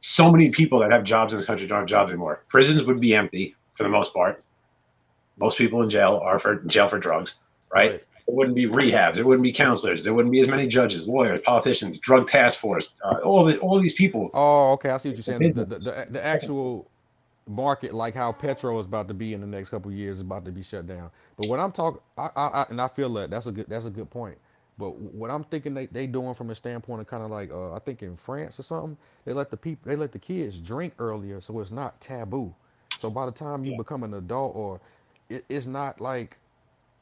So many people that have jobs in this country don't have jobs anymore. Prisons would be empty for the most part. Most people in jail are for jail for drugs, right? Right. There wouldn't be rehabs. There wouldn't be counselors. There wouldn't be as many judges, lawyers, politicians, drug task force. All these people. Oh, okay. I see what you're The saying. business. The actual market, like how petrol is about to be in the next couple of years, is about to be shut down. But what I'm talking, and I feel that that's a good point. But what I'm thinking they doing from a standpoint of kind of like I think in France or something, they let the kids drink earlier, so it's not taboo. So by the time you Yeah. become an adult, or it's not like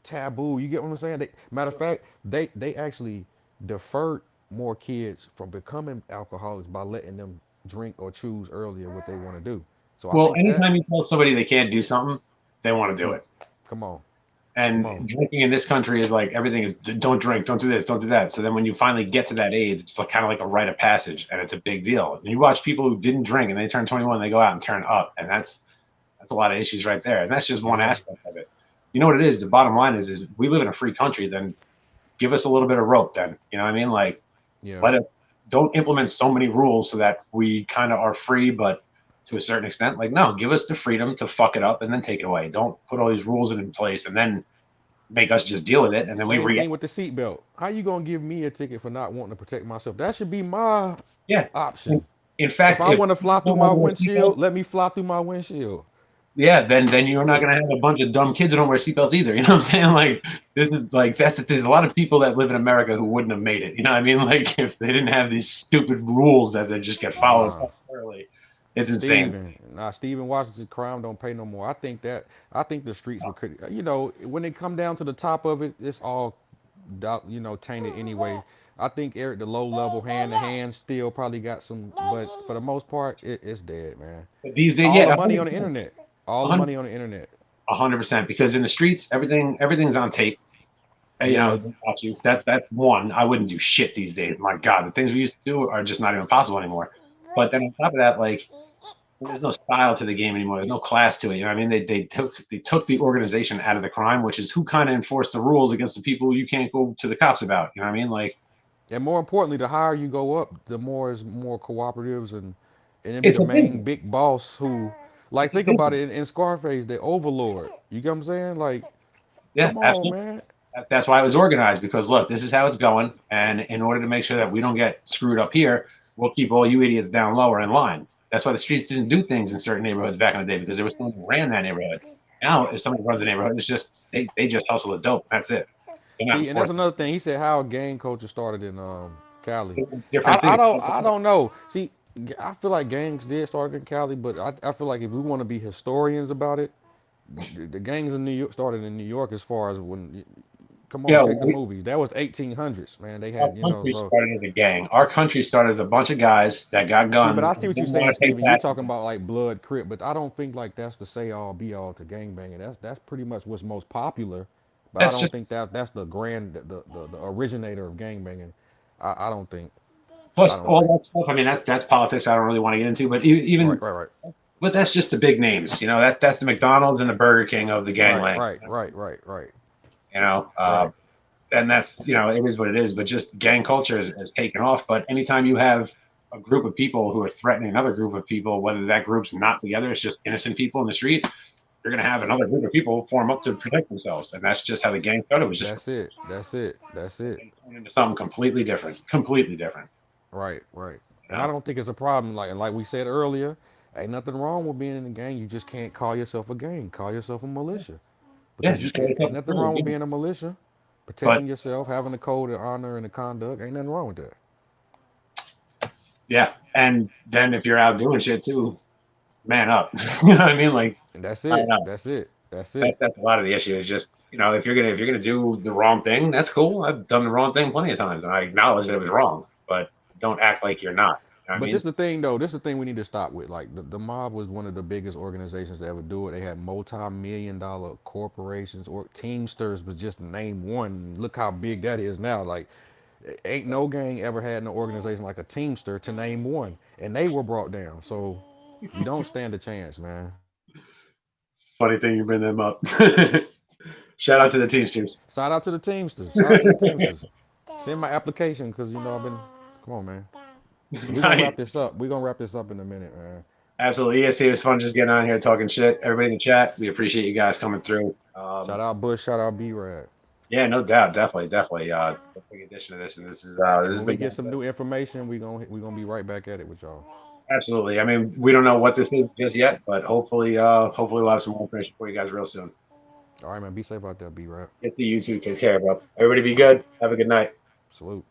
taboo. You get what I'm saying? Matter of fact, they actually deferred more kids from becoming alcoholics by letting them drink or choose earlier what they want to do. So I Well, think that anytime you tell somebody they can't do something, they want to do come, it. come on, come And on. drinking in this country is like everything is don't drink, don't do this, don't do that. So then when you finally get to that age, it's like kind of like a rite of passage, and it's a big deal. And you watch people who didn't drink and they turn 21, they go out and turn up, and That's a lot of issues right there, and that's just one Yeah, aspect of it. You know what it is? The bottom line is we live in a free country. Then give us a little bit of rope. Then you know what I mean? Like yeah. let it. Don't implement so many rules so that we kind of are free, but to a certain extent, like no, give us the freedom to fuck it up and then take it away. Don't put all these rules in place and then make us just deal with it, and then we Same react. thing with the seatbelt. How you gonna give me a ticket for not wanting to protect myself? That should be my Yeah. In, option. in If fact, I if want to fly through people my don't wear seatbelts, windshield, let me fly through my windshield. yeah, then you're not Shit. gonna have a bunch of dumb kids who don't wear seatbelts either. You know what I'm saying? Like this is like that's the, there's a lot of people that live in America who wouldn't have made it. You know what I mean? Like if they didn't have these stupid rules that they just get followed Nah. early, it's insane. Stephen Washington's crime don't pay no more. I think the streets were, when they come down to the top of it, it's all, tainted anyway. I think Eric, the low level hand to hand, still probably got some, but for the most part, it's dead, man. But these days, All yeah, the money on the internet, all the 100%, money on the internet. 100%. Because in the streets, everything's on tape. You know, Yeah, they got you. That's one. I wouldn't do shit these days. My God, the things we used to do are just not even possible anymore. But then on top of that, like there's no style to the game anymore. There's no class to it. You know what I mean? They took the organization out of the crime, which is who kind of enforced the rules against the people you can't go to the cops about. You know what I mean? Like and more importantly, the higher you go up, the more is more cooperatives, and it be it's the a business. main big boss who, like, It's a think about business. it in Scarface, the Overlord. You get what I'm saying? Like, Yeah, come on, absolutely. man. That's why it was organized because look, this is how it's going, and in order to make sure that we don't get screwed up here, we'll keep all you idiots down lower in line. That's why the streets didn't do things in certain neighborhoods back in the day because there was someone who ran that neighborhood. Now, if somebody runs a neighborhood, it's just they just hustle the dope. That's it. They're not See, and that's enforcing another thing. He said how gang culture started in Cali. different things. I don't know. See, I feel like gangs did start in Cali, but I feel like if we want to be historians about it, the gangs in New York started in New York as far as when. Come on, Yeah, check the movies. That was 1800s, man. They our had, country so. started as a gang. Our country started as a bunch of guys that got See, but guns I and see what you're didn't want saying, to pay Steven. You're taxes. talking about like blood crip, but I don't think like that's the say all be all to gangbanging. That's pretty much what's most popular, but I That's don't just think that's the grand the originator of gangbanging. I don't think. I plus don't all think. that stuff. I mean, that's politics. I don't really want to get into, but Right, even right, right, but that's just the big names. You know, that's the McDonald's and the Burger King of the right, gangland. right, right, right, right, You know, right. and that's it is what it is. But just gang culture has taken off. But anytime you have a group of people who are threatening another group of people, whether that group's not together, it's just innocent people in the street. You're going to have another group of people form up to protect themselves, and that's just how the gang started. It was just That's it. That's it. That's it. turned into something completely different. Completely different. Right, right. You And I know, don't think it's a problem. Like we said earlier, ain't nothing wrong with being in a gang. You just can't call yourself a gang. Call yourself a militia. yeah, Because you just call can't, yourself ain't a nothing criminal wrong with again. being a militia, But protecting yourself, having a code of honor and the conduct. Ain't nothing wrong with that. yeah, and then if you're out doing shit too, man up. You know what I mean? Like, And that's I don't it. know. That's it. That's That, it. that's a lot of the issue. Is just if you're gonna do the wrong thing, that's cool. I've done the wrong thing plenty of times, and I acknowledge that it was wrong. But don't act like you're not. You know what I But mean? this the thing though. This is the thing we need to stop with. Like the mob was one of the biggest organizations to ever do it. They had multi-million-dollar corporations or Teamsters was just to name one. Look how big that is now. Like ain't no gang ever had an organization like a Teamster to name one, and they were brought down. So you don't stand a chance, man. Funny thing you bring them up. Shout out to the Teamsters. Shout out to the Teamsters. Shout out to the Teamsters. Send my application because I've been. Come on, man. We're gonna wrap Nice. this up. We're gonna wrap this up in a minute, man. Absolutely. ESC was fun just getting on here talking shit. Everybody in the chat, we appreciate you guys coming through. Shout out Bush. Shout out B Rad. Yeah, no doubt. Definitely, definitely. A big addition to this. And this And has when we been get some new information, we gonna be right back at it with y'all. absolutely. I mean, we don't know what this is just yet, but hopefully we'll have some more information for you guys real soon. All right, man. Be safe out there, B Rad. Get the YouTube. Take care, bro. Everybody be good. Have a good night. Salute.